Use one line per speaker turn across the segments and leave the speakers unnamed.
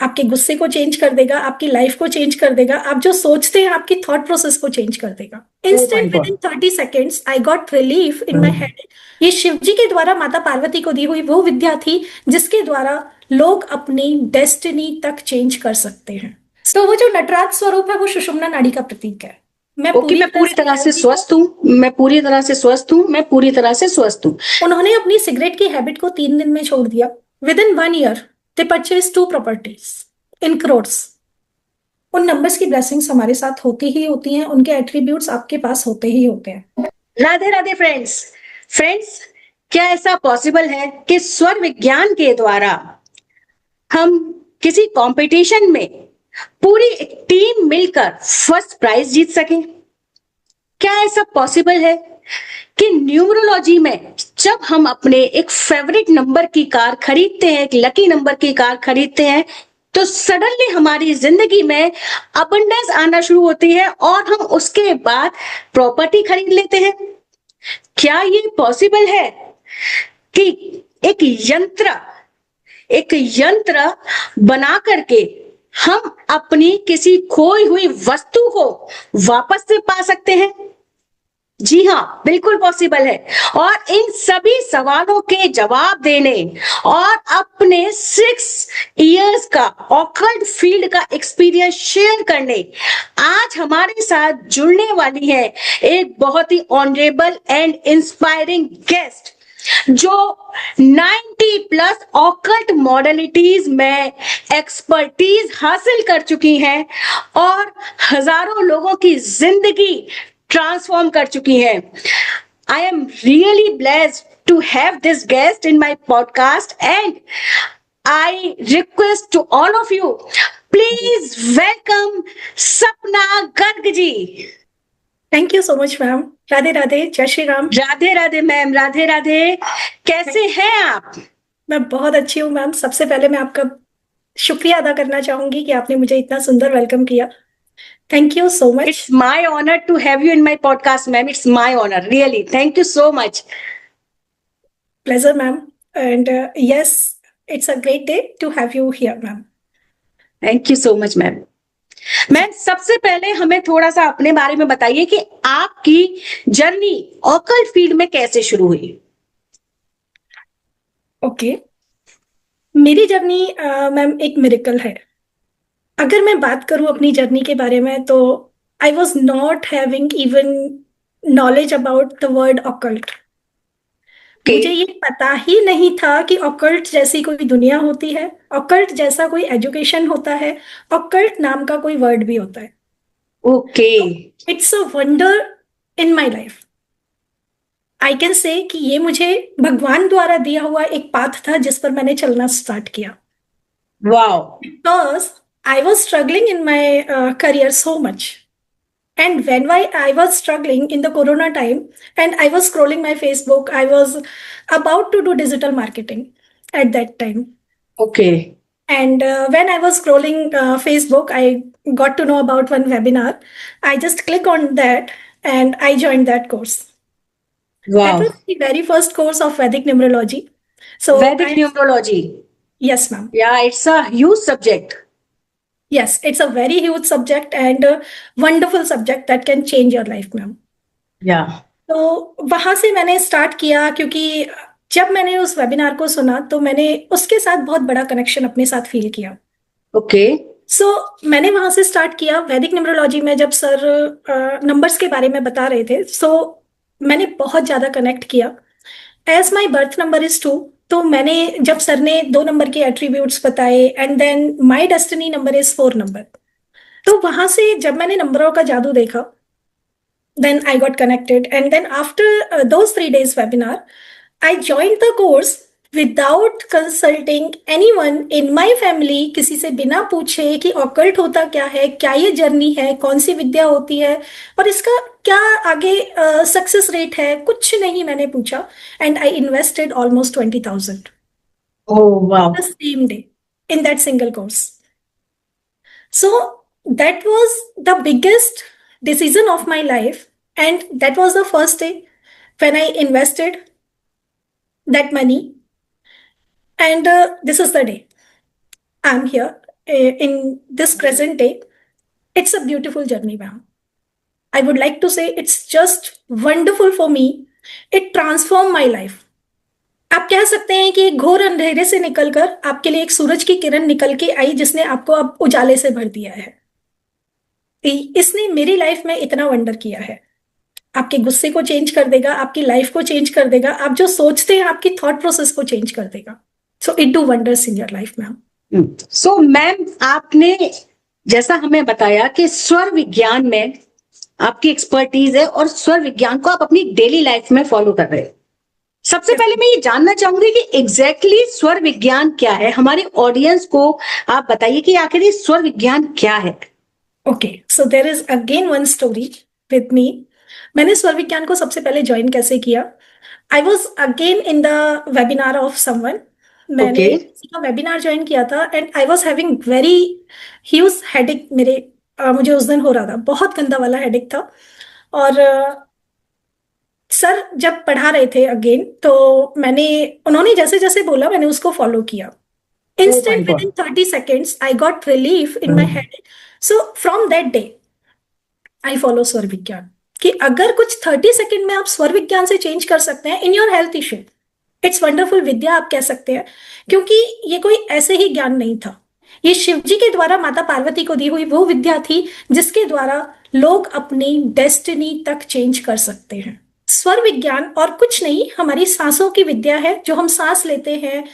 आपके गुस्से को चेंज कर देगा, आपकी लाइफ को चेंज कर देगा, आप जो सोचते हैं आपकी थॉट प्रोसेस को चेंज कर देगा।
My
instant with
God.
In 30 seconds I got relief in my head. ये शिव जी के द्वारा माता पार्वती को दी हुई वो विद्या थी जिसके द्वारा लोग अपनी डेस्टिनी तक चेंज कर सकते हैं। तो वो जो नटराज स्वरूप है वो सुषुम्ना नाड़ी का प्रतीक है। मैं
ओके, मैं पूरी तरह से स्वस्थ हूँ, मैं पूरी तरह से स्वस्थ हूँ, मैं पूरी तरह से स्वस्थ हूँ।
उन्होंने अपनी सिगरेट की हैबिट को 3 दिन में छोड़ दिया। Within 1 year they purchase 2 properties in crores. उन नंबर्स की ब्लेसिंग्स हमारे साथ होती ही होती हैं, उनके एट्रीब्यूट्स आपके पास होते ही होते हैं।
राधे राधे फ्रेंड्स। फ्रेंड्स, क्या ऐसा पॉसिबल है कि स्वर विज्ञान के द्वारा हम किसी कंपटीशन में पूरी एक टीम मिलकर फर्स्ट प्राइज जीत सकें? क्या ऐसा पॉसिबल है कि न्यूमरोलॉजी में जब हम अपने एक फेवरेट नंबर की कार खरीदते हैं, एक लकी नंबर की कार खरीदते हैं, तो सडनली हमारी जिंदगी में अबंडेंस आना शुरू होती है और हम उसके बाद प्रॉपर्टी खरीद लेते हैं? क्या ये पॉसिबल है कि एक यंत्र बना करके हम अपनी किसी खोई हुई वस्तु को वापस से पा सकते हैं? जी हाँ, बिल्कुल पॉसिबल है। और इन सभी सवालों के जवाब देने और अपने 6 years का ऑकल्ट फील्ड का एक्सपीरियंस शेयर करने आज हमारे साथ जुड़ने वाली है एक बहुत ही ऑनरेबल एंड इंस्पायरिंग गेस्ट, जो 90+ ऑकल्ट मॉडलिटीज में एक्सपर्टीज हासिल कर चुकी हैं और हजारों लोगों की जिंदगी ट्रांसफॉर्म कर चुकी हैं। I am really blessed to have this guest in my podcast, and I request to all of you, please welcome Sapna Garg ji.
Thank you so much ma'am. Radhe Radhe, जय श्री राम।
राधे राधे मैम, राधे राधे। कैसे हैं आप?
मैं बहुत अच्छी हूँ मैम। सबसे पहले मैं आपका शुक्रिया अदा करना चाहूंगी कि आपने मुझे इतना सुंदर वेलकम किया। Thank you so much.
It's my honor to have you in my podcast, ma'am. It's my honor, really. Thank you so much.
Pleasure, ma'am. And yes, it's a great day to have you here, ma'am.
Thank you so much, ma'am. Ma'am, सबसे पहले हमें थोड़ा सा अपने बारे में बताइए कि आपकी जर्नी ऑकल्ट फील्ड में कैसे शुरू हुई?
ओके, मेरी जर्नी मैम एक मिरेकल है। अगर मैं बात करूं अपनी जर्नी के बारे में तो I was not having even knowledge about the word occult. मुझे ये पता ही नहीं था कि ऑकल्ट जैसी कोई दुनिया होती है, ऑकल्ट जैसा कोई एजुकेशन होता है, ऑकल्ट नाम का कोई वर्ड भी होता है।
Okay,
it's a wonder in my life. I can say कि ये मुझे भगवान द्वारा दिया हुआ एक पाथ था जिस पर मैंने चलना स्टार्ट किया।
Wow.
Because I was struggling in my career so much. And when I was struggling in the Corona time and I was scrolling my Facebook, I was about to do digital marketing at that time.
Okay,
And when I was scrolling Facebook, I got to know about one webinar. I just click on that and I joined that course. That
wow.
was the very first course of Vedic numerology. So
वैदिक numerology.
yes, ma'am.
या, it's a huge subject.
Yes, it's a very huge subject and a wonderful subject that can change your life, ma'am.
या,
तो वहां से मैंने start किया क्योंकि जब मैंने उस वेबिनार को सुना तो मैंने उसके साथ बहुत बड़ा कनेक्शन अपने साथ फील किया।
ओके,
सो मैंने वहां से स्टार्ट किया। वैदिक न्यूमरोलॉजी में जब सर नंबर्स के बारे में बता रहे थे, सो मैंने बहुत ज्यादा कनेक्ट किया। As my birth number is 2, तो मैंने जब सर ने 2 नंबर के एट्रीब्यूट्स बताए and then my destiny number is 4 number, तो वहां से जब मैंने नंबरों का जादू देखा, then I got connected. And then after those 3 days webinar, I joined the course without consulting anyone in my family, किसी से बिना पूछे कि ऑकल्ट होता क्या है, क्या ये जर्नी है, कौन सी विद्या होती है और इसका क्या आगे सक्सेस रेट है, कुछ नहीं मैंने पूछा। And I invested almost 20,000
oh wow.
the same day in that single course. So that was the biggest decision of my life, and that was the first day when I invested that money, and this is the day I'm here. in this present day, it's a beautiful journey, ma'am. I would like to say it's just wonderful for me. It transformed my life. आप कह सकते हैं कि घोर अंधेरे से निकलकर आपके लिए एक सूरज की किरण निकल के आई, जिसने आपको अब उजाले से भर दिया है। इसने मेरी लाइफ में इतना वंडर किया है। आपके गुस्से को चेंज कर देगा, आपकी लाइफ को चेंज कर देगा, आप जो सोचते हैं आपकी थॉट प्रोसेस को चेंज कर देगा। So it do wonders in your life, ma'am.
So ma'am, आपने जैसा हमें बताया कि स्वर विज्ञान में आपकी एक्सपर्टीज है और स्वर विज्ञान को आप अपनी डेली लाइफ में फॉलो कर रहे हैं। सबसे पहले मैं ये जानना चाहूंगी कि एग्जैक्टली स्वर विज्ञान क्या है। हमारे ऑडियंस को आप बताइए कि आखिर ये स्वर विज्ञान क्या है।
Okay, so there is again one story with me. मैंने स्वर विज्ञान को सबसे पहले ज्वाइन कैसे किया? I was again in the webinar of someone. मैंने किसी का वेबिनार ज्वाइन किया था and I was having very huge headache. मुझे उस दिन हो रहा था, बहुत गंदा वाला हेडेक था। और सर जब पढ़ा रहे थे अगेन, तो उन्होंने जैसे जैसे बोला मैंने उसको फॉलो किया। Instant with in 30 seconds I got relief in my head. So from that day I follow स्वर विज्ञान, कि अगर कुछ 30 सेकंड में आप स्वर विज्ञान से चेंज कर सकते हैं in your health issue, it's wonderful Vidya आप कह सकते हैं। क्योंकि ये कोई ऐसे ही ज्ञान नहीं था, ये शिव जी के द्वारा माता पार्वती को दी हुई वो विद्या थी जिसके द्वारा लोग अपनी डेस्टिनी तक चेंज कर सकते हैं। स्वर विज्ञान और कुछ नहीं, हमारी सांसों की विद्या है। जो हम सांस लेते हैं,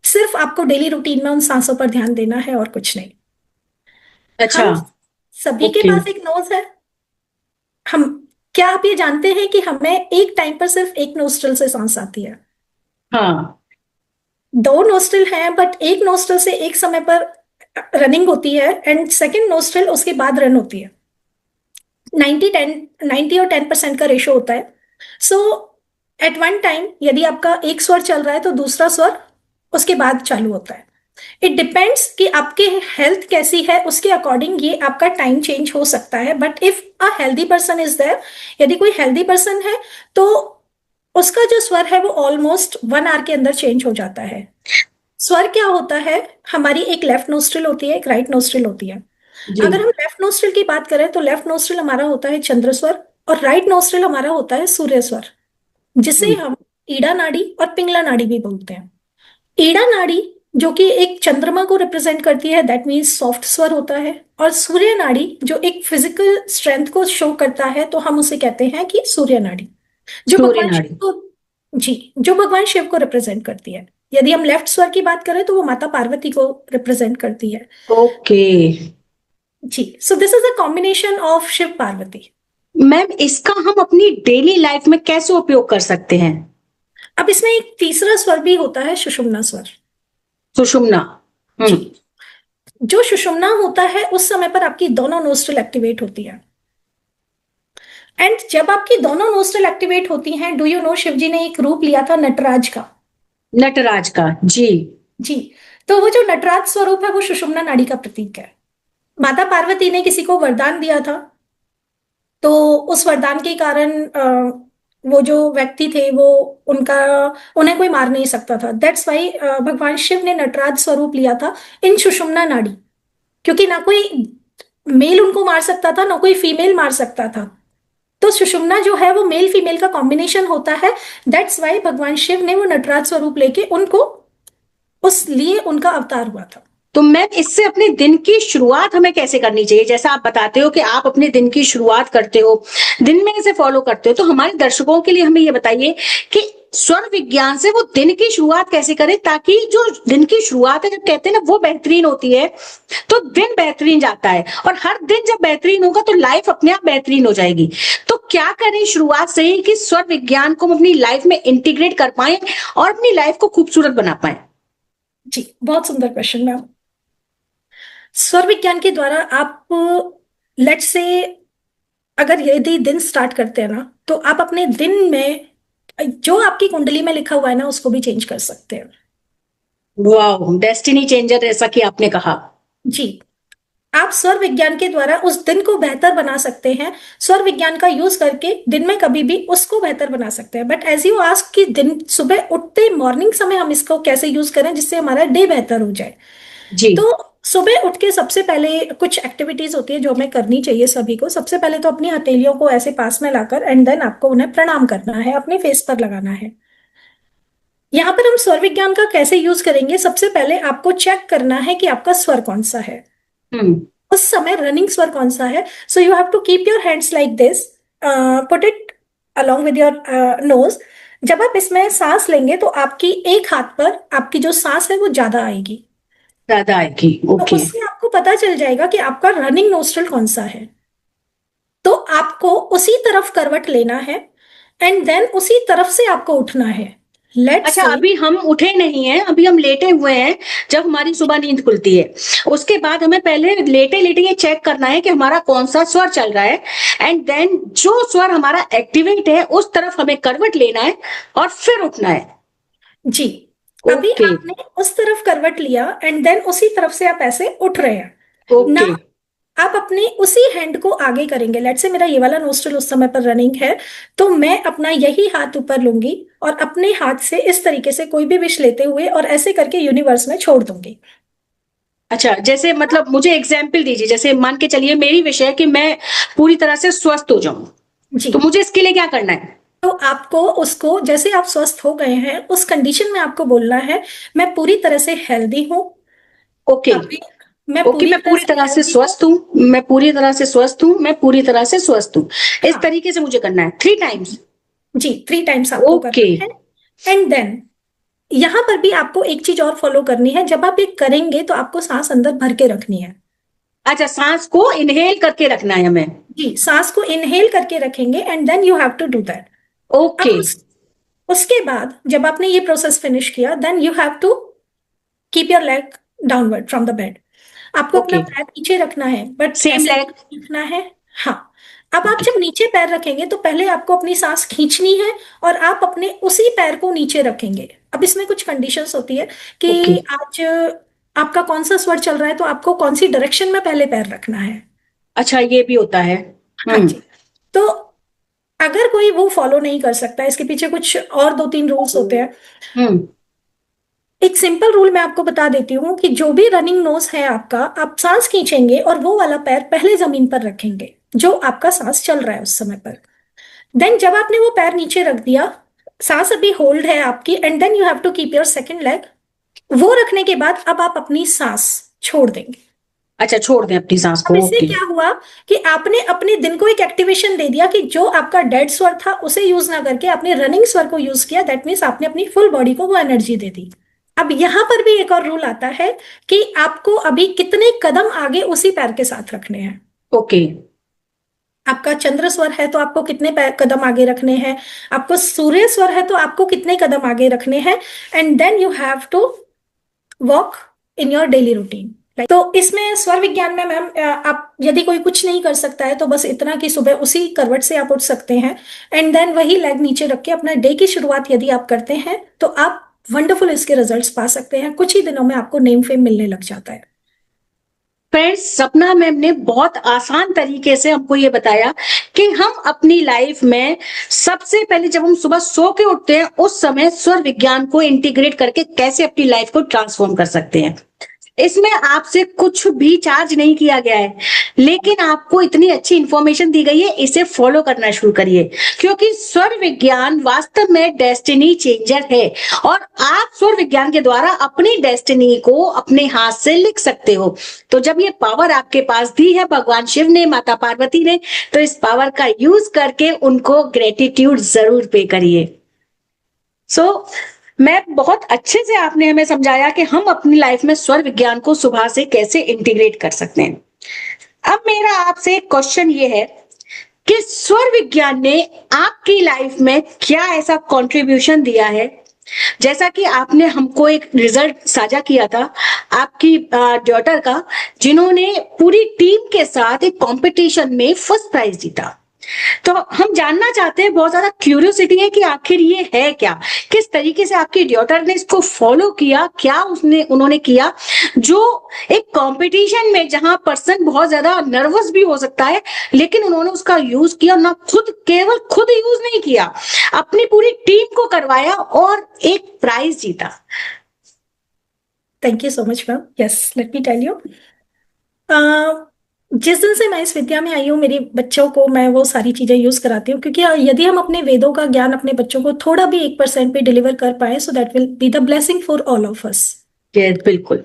सिर्फ आपको डेली रूटीन में उन सांसों पर ध्यान देना है और कुछ नहीं।
अच्छा,
हम सभी के पास एक नोज है। क्या आप ये जानते हैं कि हमें एक टाइम पर सिर्फ एक नोस्ट्रल से सांस आती है?
हाँ।
2 नोस्ट्रल हैं, बट एक नोस्ट्रल से एक समय पर रनिंग होती है एंड सेकेंड नोस्ट्रल उसके बाद रन होती है। 90 और 10% का रेशो होता है। सो एट वन टाइम यदि आपका एक स्वर चल रहा है तो दूसरा स्वर उसके बाद चालू होता है। इट डिपेंड्स कि आपके हेल्थ कैसी है, उसके अकॉर्डिंग ये आपका टाइम चेंज हो सकता है। But if a healthy person is there, यदि कोई हेल्दी पर्सन है तो उसका जो स्वर है वो ऑलमोस्ट 1 आवर के अंदर चेंज हो जाता है। स्वर क्या होता है? हमारी एक लेफ्ट नोस्ट्रिल होती है, एक राइट नोस्ट्रिल होती है। अगर हम लेफ्ट नोस्ट्रिल की बात करें तो लेफ्ट नोस्ट्रिल हमारा होता है चंद्र स्वर और राइट नोस्ट्रिल हमारा होता है सूर्य स्वर, जिसे हम ईड़ा नाड़ी और पिंगला नाड़ी भी बोलते हैं। ईड़ा नाड़ी जो कि एक चंद्रमा को रिप्रेजेंट करती है, दैट मीन्स सॉफ्ट स्वर होता है। और सूर्य नाड़ी जो एक फिजिकल स्ट्रेंथ को शो करता है, तो हम उसे कहते हैं कि सूर्य नाड़ी, जो भगवान शिव को, जी, जो भगवान शिव को रिप्रेजेंट करती है। यदि हम लेफ्ट स्वर की बात करें तो वो माता पार्वती को रिप्रेजेंट करती है।
Okay
ji, so this is a combination of Shiv Parvati.
Ma'am, इसका हम अपनी डेली लाइफ में कैसे उपयोग कर सकते हैं?
अब इसमें एक तीसरा स्वर भी होता है, सुषुम्ना स्वर।
सुषुम्ना।
जो सुषुम्ना होता है उस समय पर आपकी दोनों नोस्ट्रल एक्टिवेट होती है। एंड जब आपकी दोनों नोस्ट्रल एक्टिवेट होती हैं, डू यू नो, शिव जी ने एक रूप लिया था नटराज का।
नटराज का, जी
जी। तो वो जो नटराज स्वरूप है वो सुषुम्ना नाड़ी का प्रतीक है। माता पार्वती ने किसी को वरदान दिया था, तो उस वरदान के कारण वो जो व्यक्ति थे वो उन्हें कोई मार नहीं सकता था। दैट्स वाई भगवान शिव ने नटराज स्वरूप लिया था इन सुषुम्ना नाड़ी, क्योंकि ना कोई मेल उनको मार सकता था ना कोई फीमेल मार सकता था। तो सुषुम्ना जो है वो मेल फीमेल का कॉम्बिनेशन होता है। दैट्स वाई भगवान शिव ने वो नटराज स्वरूप लेके उनका अवतार हुआ था।
तो मैम, इससे अपने दिन की शुरुआत हमें कैसे करनी चाहिए? जैसा आप बताते हो कि आप अपने दिन की शुरुआत करते हो, दिन में इसे फॉलो करते हो, तो हमारे दर्शकों के लिए हमें ये बताइए कि स्वर विज्ञान से वो दिन की शुरुआत कैसे करें, ताकि जो दिन की शुरुआत है, जब कहते हैं ना, वो बेहतरीन होती है तो दिन बेहतरीन जाता है, और हर दिन जब बेहतरीन होगा तो लाइफ अपने आप बेहतरीन हो जाएगी। तो क्या करें शुरुआत से ही कि स्वर विज्ञान को हम अपनी लाइफ में इंटीग्रेट कर पाए और अपनी लाइफ को खूबसूरत बना पाए?
जी, बहुत सुंदर क्वेश्चन मैम। स्वर विज्ञान के द्वारा आप, लेट्स से, अगर यदि दिन स्टार्ट करते हैं ना, तो आप अपने दिन में जो आपकी कुंडली में लिखा हुआ है ना उसको भी चेंज कर सकते हैं।
वाह, डेस्टिनी चेंजर, जैसा कि आपने कहा।
जी, आप स्वर विज्ञान के द्वारा उस दिन को बेहतर बना सकते हैं। स्वर विज्ञान का यूज करके दिन में कभी भी उसको बेहतर बना सकते हैं। बट एज यू आस्क कि दिन सुबह उठते मॉर्निंग समय हम इसको कैसे यूज करें जिससे हमारा डे बेहतर हो जाए।
जी।
तो सुबह उठ के सबसे पहले कुछ एक्टिविटीज होती है जो हमें करनी चाहिए सभी को। सबसे पहले तो अपनी हथेलियों को ऐसे पास में लाकर एंड देन आपको उन्हें प्रणाम करना है, अपने फेस पर लगाना है। यहाँ पर हम स्वर विज्ञान का कैसे यूज करेंगे, सबसे पहले आपको चेक करना है कि आपका स्वर कौन सा है,
हम्म।
उस समय रनिंग स्वर कौन सा है। So you have to keep your hands like this, put it along with your nose. जब आप इसमें सांस लेंगे तो आपकी एक हाथ पर आपकी जो सांस है वो ज्यादा आएगी।
ज्यादा आएगी,
तो
ओके।
उससे आपको पता चल जाएगा कि आपका रनिंग नोस्ट्रल कौन सा है। तो आपको उसी तरफ करवट लेना है एंड देन उसी तरफ से आपको उठना है। लेट्स
अच्छा,
से
अभी हम उठे नहीं हैं, अभी हम लेटे हुए हैं। जब हमारी सुबह नींद खुलती है, उसके बाद हमें पहले लेटे लेटे ये चेक करना है कि हमारा कौन सा स्वर चल रहा है, एंड देन जो स्वर हमारा एक्टिवेट है उस तरफ हमें करवट लेना है और फिर उठना है।
जी, अभी
ओके।
आपने उस तरफ करवट लिया एंड देन उसी तरफ से आप ऐसे उठ रहे हैं ना।
ओके।
आप अपने उसी हैंड को आगे करेंगे। लेट्स से मेरा ये वाला नोस्ट्रल उस समय पर रनिंग है, तो मैं अपना यही हाथ ऊपर लूंगी और अपने हाथ से इस तरीके से कोई भी विश लेते हुए और ऐसे करके यूनिवर्स में छोड़ दूंगी।
अच्छा, जैसे मतलब मुझे एग्जाम्पल दीजिए, जैसे मान के चलिए मेरी विषय है कि मैं पूरी तरह से स्वस्थ हो जाऊं,
जी,
तो मुझे इसके लिए क्या करना है?
तो आपको उसको जैसे आप स्वस्थ हो गए हैं उस कंडीशन में आपको बोलना है, मैं पूरी तरह से हेल्दी हूँ।
ओके।
अभी मैं
ओके,
पूरी
मैं
तरह
पूरी
से
तरह से
हेल्दी हूँ।
स्वस्थ हूँ, मैं पूरी तरह से स्वस्थ हूँ, मैं पूरी तरह से स्वस्थ हूँ। इस
हाँ,
तरीके से मुझे करना है 3 टाइम्स।
जी 3 टाइम्स आपको
ओके।
करना है। एंड देन यहां पर भी आपको एक चीज और फॉलो करनी है, जब आप ये करेंगे तो आपको सांस अंदर भर के रखनी है।
अच्छा, सांस को इनहेल करके रखना है हमें।
जी, सांस को इनहेल करके रखेंगे and then you have to do that.
Okay.
अब उसके बाद जब आपने ये प्रोसेस फिनिश किया then you have to keep your leg downward from the bed. आपको अपना
ओके।
पैर नीचे रखना है बट
सेम
ऐसे
लेग।
नहीं रखना है। हाँ, अब आप
ओके।
जब नीचे पैर रखेंगे तो पहले आपको अपनी सांस खींचनी है और आप अपने उसी पैर को नीचे रखेंगे। अब इसमें कुछ कंडीशंस होती है
ओके।
कि आज आपका कौन सा स्वर चल रहा है तो आपको कौन सी डायरेक्शन में पहले पैर रखना है।
अच्छा, ये भी होता है।
हाँ
हम्म।
जी। तो अगर कोई वो फॉलो नहीं कर सकता, इसके पीछे कुछ और 2-3 रूल्स होते हैं।
हम्म।
एक सिंपल रूल मैं आपको बता देती हूँ कि जो भी रनिंग नोज है आपका, आप सांस खींचेंगे और वो वाला पैर पहले जमीन पर रखेंगे जो आपका सांस चल रहा है उस समय पर। देन जब आपने वो पैर नीचे रख दिया, सांस अभी होल्ड है आपकी and then you have to keep your second leg. वो रखने के बाद अब आप अपनी सांस छोड़ देंगे।
अच्छा, छोड़ दें अपनी सांस
अब
को,
इससे
ओके।
क्या हुआ कि आपने अपने दिन को एक एक्टिवेशन दे दिया कि जो आपका डेड स्वर था उसे यूज ना करके आपने रनिंग स्वर को यूज किया। दैट मीन्स आपने अपनी फुल बॉडी को वो एनर्जी दे दी। अब यहां पर भी एक और रूल आता है कि आपको अभी कितने कदम आगे उसी पैर के साथ रखने हैं।
ओके।
आपका चंद्र स्वर है तो आपको कितने कदम आगे रखने हैं, आपको सूर्य स्वर है तो आपको कितने कदम आगे रखने हैं। And then you have to walk in your daily routine. तो इसमें स्वर विज्ञान में मैम आप यदि कोई कुछ नहीं कर सकता है तो बस इतना कि सुबह उसी करवट से आप उठ सकते हैं एंड देन वही लेग नीचे रख के अपना डे की शुरुआत यदि आप करते हैं तो आप वंडरफुल इसके रिजल्ट्स पा सकते हैं। कुछ ही दिनों में आपको नेम फेम मिलने लग जाता है।
फ्रेंड्स, सपना मैम ने बहुत आसान तरीके से हमको ये बताया कि हम अपनी लाइफ में सबसे पहले जब हम सुबह सो के उठते हैं उस समय स्वर विज्ञान को इंटीग्रेट करके कैसे अपनी लाइफ को ट्रांसफॉर्म कर सकते हैं। इसमें आपसे कुछ भी चार्ज नहीं किया गया है, लेकिन आपको इतनी अच्छी इंफॉर्मेशन दी गई है, इसे फॉलो करना शुरू करिए, क्योंकि स्वर विज्ञान वास्तव में डेस्टिनी चेंजर है और आप स्वर विज्ञान के द्वारा अपनी डेस्टिनी को अपने हाथ से लिख सकते हो। तो जब ये पावर आपके पास दी है भगवान शिव ने, माता पार्वती ने, तो इस पावर का यूज करके उनको ग्रेटिट्यूड जरूर पे करिए। मैं बहुत अच्छे से आपने हमें समझाया कि हम अपनी लाइफ में स्वर विज्ञान को सुबह से कैसे इंटीग्रेट कर सकते हैं। अब मेरा आपसे एक क्वेश्चन ये है कि स्वर विज्ञान ने आपकी लाइफ में क्या ऐसा कंट्रीब्यूशन दिया है, जैसा कि आपने हमको एक रिजल्ट साझा किया था आपकी डॉटर का, जिन्होंने पूरी टीम के साथ एक कंपटीशन में फर्स्ट प्राइज जीता। तो हम जानना चाहते हैं, बहुत ज्यादा क्यूरियोसिटी है कि आखिर ये है क्या, किस तरीके से आपकी डॉटर ने इसको फॉलो किया, क्या उन्होंने किया जो एक कंपटीशन में जहां पर्सन बहुत ज्यादा नर्वस भी हो सकता है, लेकिन उन्होंने उसका यूज किया, ना केवल खुद यूज नहीं किया, अपनी पूरी टीम को करवाया और एक प्राइज जीता।
Thank you so much ma'am. Yes, let me tell you. जिस दिन से मैं इस विद्या में आई हूँ, मेरे बच्चों को मैं वो सारी चीजें यूज कराती हूँ, क्योंकि यदि हम अपने वेदों का ज्ञान अपने बच्चों को थोड़ा भी 1% भी डिलीवर कर पाए, so that will be the blessing for all of us.
Yes, बिल्कुल।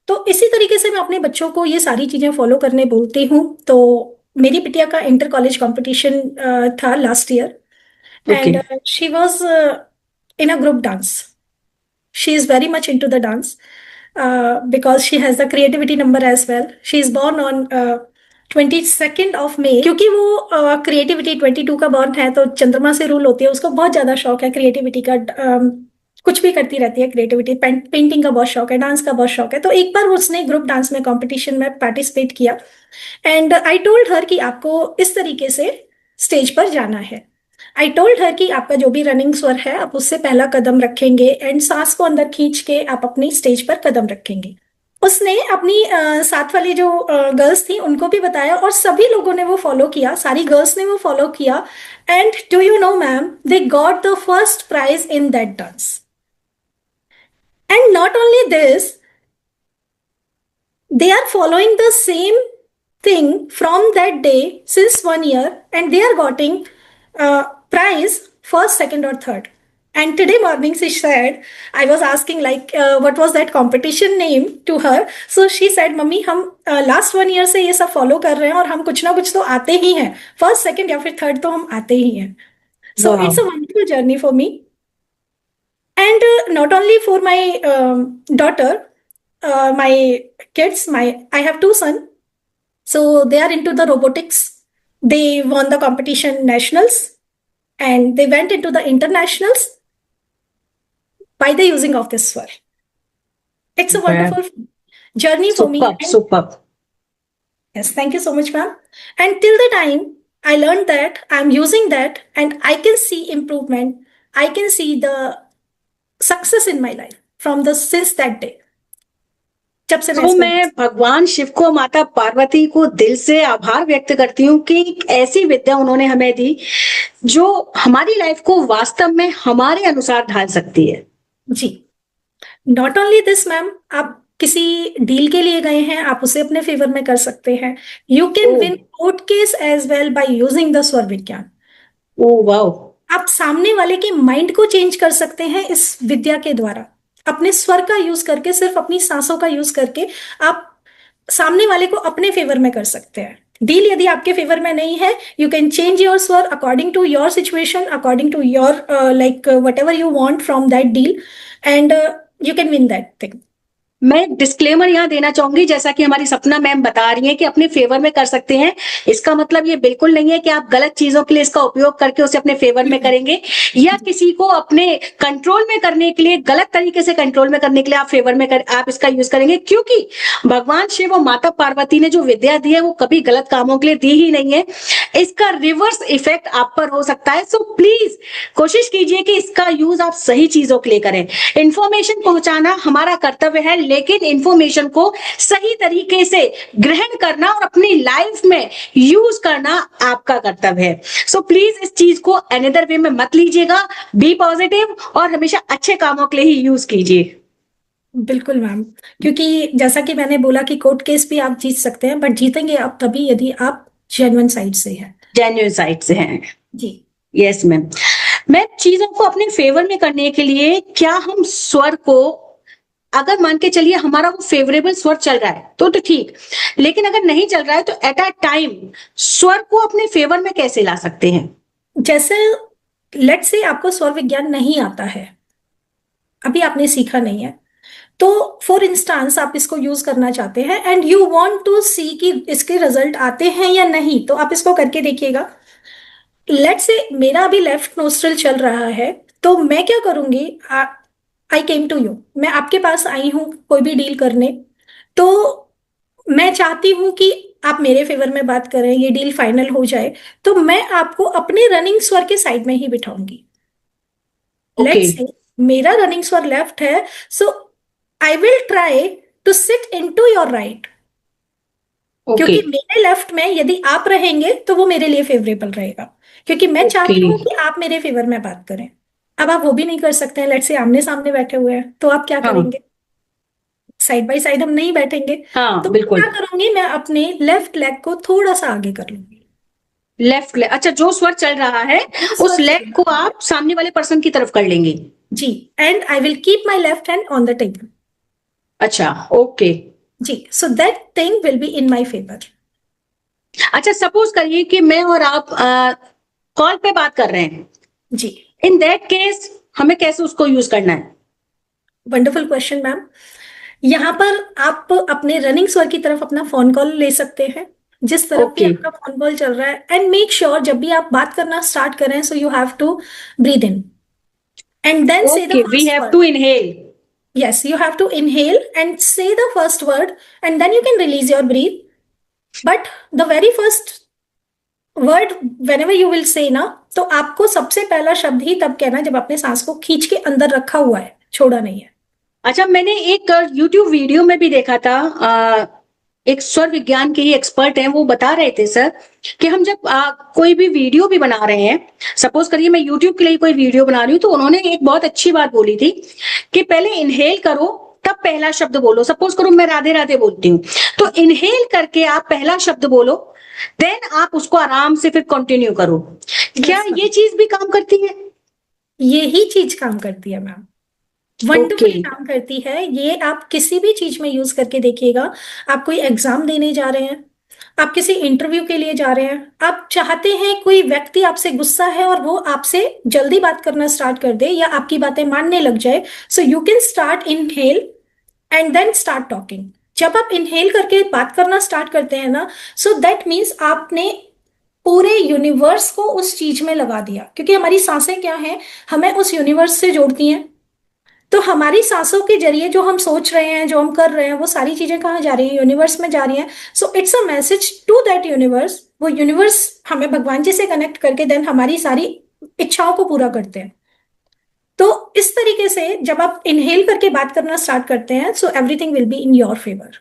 तो इसी तरीके से मैं अपने बच्चों को ये सारी चीजें फॉलो करने बोलती हूँ। तो मेरी बिटिया का इंटर कॉलेज कंपटीशन था last year,
okay.
And she was in a group dance. She is very much into the dance because she has the creativity number as well. She is born on 22nd of May। क्योंकि वो creativity 22 का born है, तो चंद्रमा से rule होती है, उसको बहुत ज्यादा शौक है क्रिएटिविटी का। कुछ भी करती रहती है, क्रिएटिविटी, पेंटिंग का बहुत शौक है, डांस का बहुत शौक है। तो एक बार उसने ग्रुप डांस में कंपटीशन में पार्टिसिपेट किया, एंड आई टोल्ड हर कि आपको इस तरीके से स्टेज पर जाना है। आई टोल्ड हर कि आपका जो भी रनिंग स्वर है, आप उससे पहला कदम रखेंगे, एंड सांस को अंदर खींच के आप अपनी स्टेज पर कदम रखेंगे। उसने अपनी साथ वाली जो गर्ल्स थी उनको भी बताया, और सभी लोगों ने वो फॉलो किया, सारी गर्ल्स ने वो फॉलो किया। And do you know ma'am, they got the first prize in that dance. And not only this, they are following the same thing from that day since 1 year, and they are getting prize first, second, or third. And today morning she said, I was asking like what was that competition name to her. So she said, mummy हम last 1 year से ये सब follow कर रहे हैं, और हम कुछ ना कुछ तो आते ही हैं, फर्स्ट सेकंड या फिर थर्ड तो हम आते ही हैं। सो
वाह।
It's a wonderful journey for me, and not only for my daughter, my kids, my I have two sons, so they are into the robotics. They won the competition nationals, and they went into the internationals by the using of this sword. It's a wonderful journey for me.
Super
And
super.
yes, thank you so much, ma'am. And till the time I learned that, I'm using that, and I can see improvement, I can see the success in my life from the since that day, जब से मैं
तो
इसमें।
मैं भगवान शिव को, माता पार्वती को दिल से आभार व्यक्त करती हूँ कि एक ऐसी विद्या उन्होंने हमें दी जो हमारी लाइफ को वास्तव में हमारे अनुसार ढाल सकती है।
जी, नॉट ओनली दिस मैम, आप किसी डील के लिए गए हैं, आप उसे अपने फेवर में कर सकते हैं। You can
oh.
Win court case as well by using the swar vigyan.
Oh wow.
आप सामने वाले के माइंड को चेंज कर सकते हैं इस विद्या के द्वारा, अपने स्वर का यूज करके, सिर्फ अपनी सांसों का यूज करके आप सामने वाले को अपने फेवर में कर सकते हैं। डील यदि आपके फेवर में नहीं है, you can change your swar according to your situation, according to your like whatever you want from that deal, and you can win that thing.
मैं डिस्क्लेमर यहाँ देना चाहूंगी, जैसा कि हमारी सपना मैम बता रही हैं कि अपने फेवर में कर सकते हैं, इसका मतलब ये बिल्कुल नहीं है कि आप गलत चीजों के लिए इसका उपयोग करके उसे अपने फेवर में करेंगे, या किसी को अपने कंट्रोल में करने के लिए, गलत तरीके से कंट्रोल में करने के लिए आप फेवर में आप इसका यूज करेंगे। क्योंकि भगवान शिव और माता पार्वती ने जो विद्या दी है वो कभी गलत कामों के लिए दी ही नहीं है, इसका रिवर्स इफेक्ट आप पर हो सकता है। सो प्लीज कोशिश कीजिए कि इसका यूज आप सही चीजों के लिए करें। इंफॉर्मेशन पहुंचाना हमारा कर्तव्य है, लेकिन इंफॉर्मेशन को सही तरीके से ग्रहण करना और अपनी लाइफ में यूज करना आपका कर्तव्य है। सो प्लीज इस चीज को अनदर वे में मत लीजिएगा, बी पॉजिटिव और हमेशा अच्छे कामों के लिए ही यूज कीजिए।
बिल्कुल मैम, क्योंकि जैसा कि मैंने बोला कि कोर्ट केस भी आप जीत सकते हैं, बट जीतेंगे आप तभी यदि आप जेन्युइन साइड से हैं।
जेन्युइन साइड से हैं
जी।
Yes ma'am. मैं चीजों को अपने फेवर में करने के लिए क्या हम स्वर को, अगर मान के चलिए हमारा वो फेवरेबल स्वर चल रहा है तो ठीक, लेकिन अगर नहीं चल रहा है तो एट अ टाइम स्वर को अपने फेवर में कैसे ला सकते हैं?
जैसे लेट्स से आपको स्वर विज्ञान नहीं आता है, अभी आपने सीखा नहीं है, तो फॉर इंस्टांस आप इसको यूज करना चाहते हैं, एंड यू वांट टू सी कि इसके रिजल्ट आते हैं या नहीं, तो आप इसको करके देखिएगा। लेट्स से मेरा अभी लेफ्ट नोस्ट्रल चल रहा है, तो मैं क्या करूंगी, आई केम टू यू, मैं आपके पास आई हूं कोई भी डील करने, तो मैं चाहती हूं कि आप मेरे फेवर में बात करें, ये डील फाइनल हो जाए, तो मैं आपको अपने रनिंग स्वर के साइड में ही बिठाऊंगी।
ओके।
लेट्स से मेरा रनिंग स्वर लेफ्ट है, so I will try to sit into your right,
okay.
क्योंकि मेरे लेफ्ट में यदि आप रहेंगे तो वो मेरे लिए फेवरेबल रहेगा, क्योंकि मैं
ओके।
चाहती हूँ कि आप मेरे फेवर में बात करें। अब आप वो भी नहीं कर सकते हैं, लेट्स से आमने सामने बैठे हुए हैं, तो आप क्या
हाँ।
करेंगे? साइड बाय साइड हम नहीं बैठेंगे।
हाँ
तो
बिल्कुल।
क्या करूंगी, मैं अपने लेफ्ट लेग को थोड़ा सा आगे कर लूंगी।
लेफ्ट लेग, अच्छा जो स्वर चल रहा है
जो
उस
स्वर
लेग
चल
को
रहा है।
आप सामने वाले पर्सन की तरफ कर लेंगे।
जी। And I will keep my left hand on the table.
अच्छा okay.
Ji, so that thing will be in my favour.
अच्छा सपोज करिए कि मैं और आप कॉल पे बात कर रहे हैं,
जी।
इन दैट केस हमें कैसे उसको यूज करना है?
Wonderful question ma'am. यहाँ पर आप अपने रनिंग स्वर की तरफ अपना फोन कॉल ले सकते हैं, जिस तरफ भी
ओके
आपका फोन कॉल चल रहा है। एंड मेक श्योर जब भी आप बात करना स्टार्ट करें, so you have to breathe in and then say the
okay, we
first
have
word.
To inhale.
Yes, you have to inhale and say the first word, and then you can release your breath. But the very first word, whenever you will say ना, तो आपको सबसे पहला शब्द ही तब कहना है जब आपने सांस को खींच के अंदर रखा हुआ है, छोड़ा नहीं है।
अच्छा मैंने एक यूट्यूब वीडियो में भी देखा था, एक स्वर विज्ञान के ही एक्सपर्ट हैं, वो बता रहे थे सर कि हम जब कोई भी वीडियो भी बना रहे हैं, सपोज करिए मैं यूट्यूब के लिए कोई वीडियो बना रही हूँ, तो उन्होंने एक बहुत अच्छी बात बोली थी कि पहले इनहेल करो तब पहला शब्द बोलो। सपोज करो मैं राधे राधे बोलती हूँ, तो इनहेल करके आप पहला शब्द बोलो, देन आप उसको आराम से फिर कंटिन्यू करो। क्या
यस
ये
मैम,
चीज भी काम करती है?
यही चीज काम करती है मैम।
ओके।
वंडरफुली काम करती है ये। आप किसी भी चीज में यूज करके देखिएगा। आप कोई एग्जाम देने जा रहे हैं, आप किसी इंटरव्यू के लिए जा रहे हैं, आप चाहते हैं कोई व्यक्ति आपसे गुस्सा है और वो आपसे जल्दी बात करना स्टार्ट कर दे या आपकी बातें मानने लग जाए, so you can start inhale and then start talking. जब आप इनहेल करके बात करना स्टार्ट करते हैं ना, सो दैट मीन्स आपने पूरे यूनिवर्स को उस चीज में लगा दिया। क्योंकि हमारी सांसें क्या हैं, हमें उस यूनिवर्स से जोड़ती हैं। तो हमारी सांसों के जरिए जो हम सोच रहे हैं, जो हम कर रहे हैं, वो सारी चीजें कहाँ जा रही हैं, यूनिवर्स में जा रही हैं। So it's a message to that universe. वो यूनिवर्स हमें भगवान जी से कनेक्ट करके देन हमारी सारी इच्छाओं को पूरा करते हैं। तो इस तरीके से जब आप इनहेल करके बात करना स्टार्ट करते हैं, so everything will be in your favour.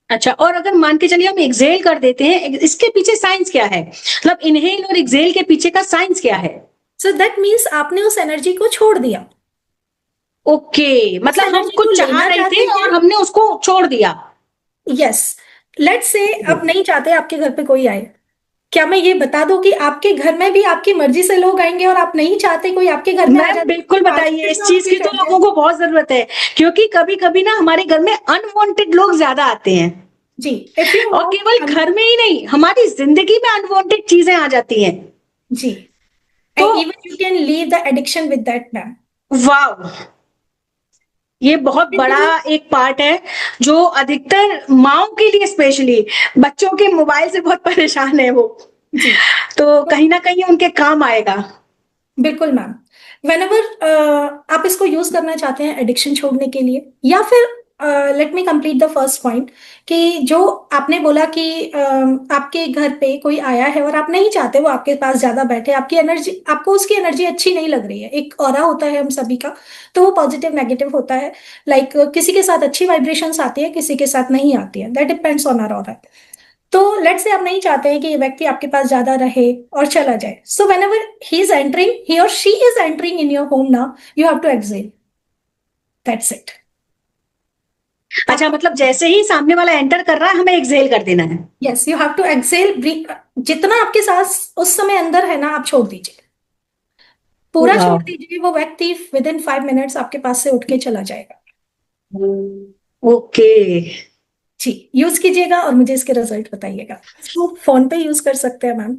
अच्छा, और अगर मान के चलिए हम एक्सेल कर देते हैं, इसके पीछे साइंस क्या है? मतलब इनहेल और एक्सेल के पीछे का साइंस क्या है?
सो दैट मीन्स आपने उस एनर्जी को छोड़ दिया।
ओके,
उस
मतलब हम
एनर्जी को
कुछ चाह
लेना
रहे
चाहते
थे
हैं।
और हमने उसको छोड़ दिया।
यस। लेट्स से आप नहीं चाहते आपके घर पे कोई आए। क्या मैं ये बता दूं कि आपके घर में भी आपकी मर्जी से लोग आएंगे और आप नहीं चाहते कोई आपके घर में आ
मैम
जाए?
बिल्कुल बताइए, इस चीज की तो लोगों को बहुत जरूरत है, क्योंकि कभी कभी ना हमारे घर में अनवांटेड लोग ज्यादा आते हैं।
जी। इफ यू
और केवल
वांट।
घर में ही नहीं, हमारी जिंदगी में अनवांटेड चीजें आ जाती हैं।
जी।
तो
and even you can leave the addiction with that ma'am.
वाह, ये बहुत बड़ा एक पार्ट है जो अधिकतर माओ के लिए, स्पेशली बच्चों के मोबाइल से बहुत परेशान है वो,
जी।
तो कहीं ना कहीं उनके काम आएगा।
बिल्कुल मैम। वेनेवर आप इसको यूज करना चाहते हैं एडिक्शन छोड़ने के लिए, या फिर let me complete the first point, कि जो आपने बोला कि आपके घर पे कोई आया है और आप नहीं चाहते वो आपके पास ज्यादा बैठे, आपकी एनर्जी, आपको उसकी एनर्जी अच्छी नहीं लग रही है। एक ऑरा होता है हम सभी का, तो वो पॉजिटिव नेगेटिव होता है। लाइक किसी के साथ अच्छी वाइब्रेशंस आती है, किसी के साथ नहीं आती है। That depends on our aura. तो लेट्स से आप नहीं चाहते हैं कि ये व्यक्ति आपके पास ज्यादा रहे और चला जाए, so whenever he is entering, he और she is entering in your home ना, you have to exhale. That's it.
अच्छा,
आपको,
मतलब जैसे ही सामने वाला एंटर कर रहा है हमें एक्सेल कर देना है।
Yes, you have to exhale. जितना आपके साथ उस समय अंदर है ना, आप छोड़ दीजिए, पूरा छोड़
वाह।
दीजिए। वो व्यक्ति विद इन 5 मिनट्स आपके पास से उठ के चला जाएगा।
ओके।
जी, यूज कीजिएगा और मुझे इसके रिजल्ट बताइएगा। इसको फोन पे यूज कर सकते हैं मैम।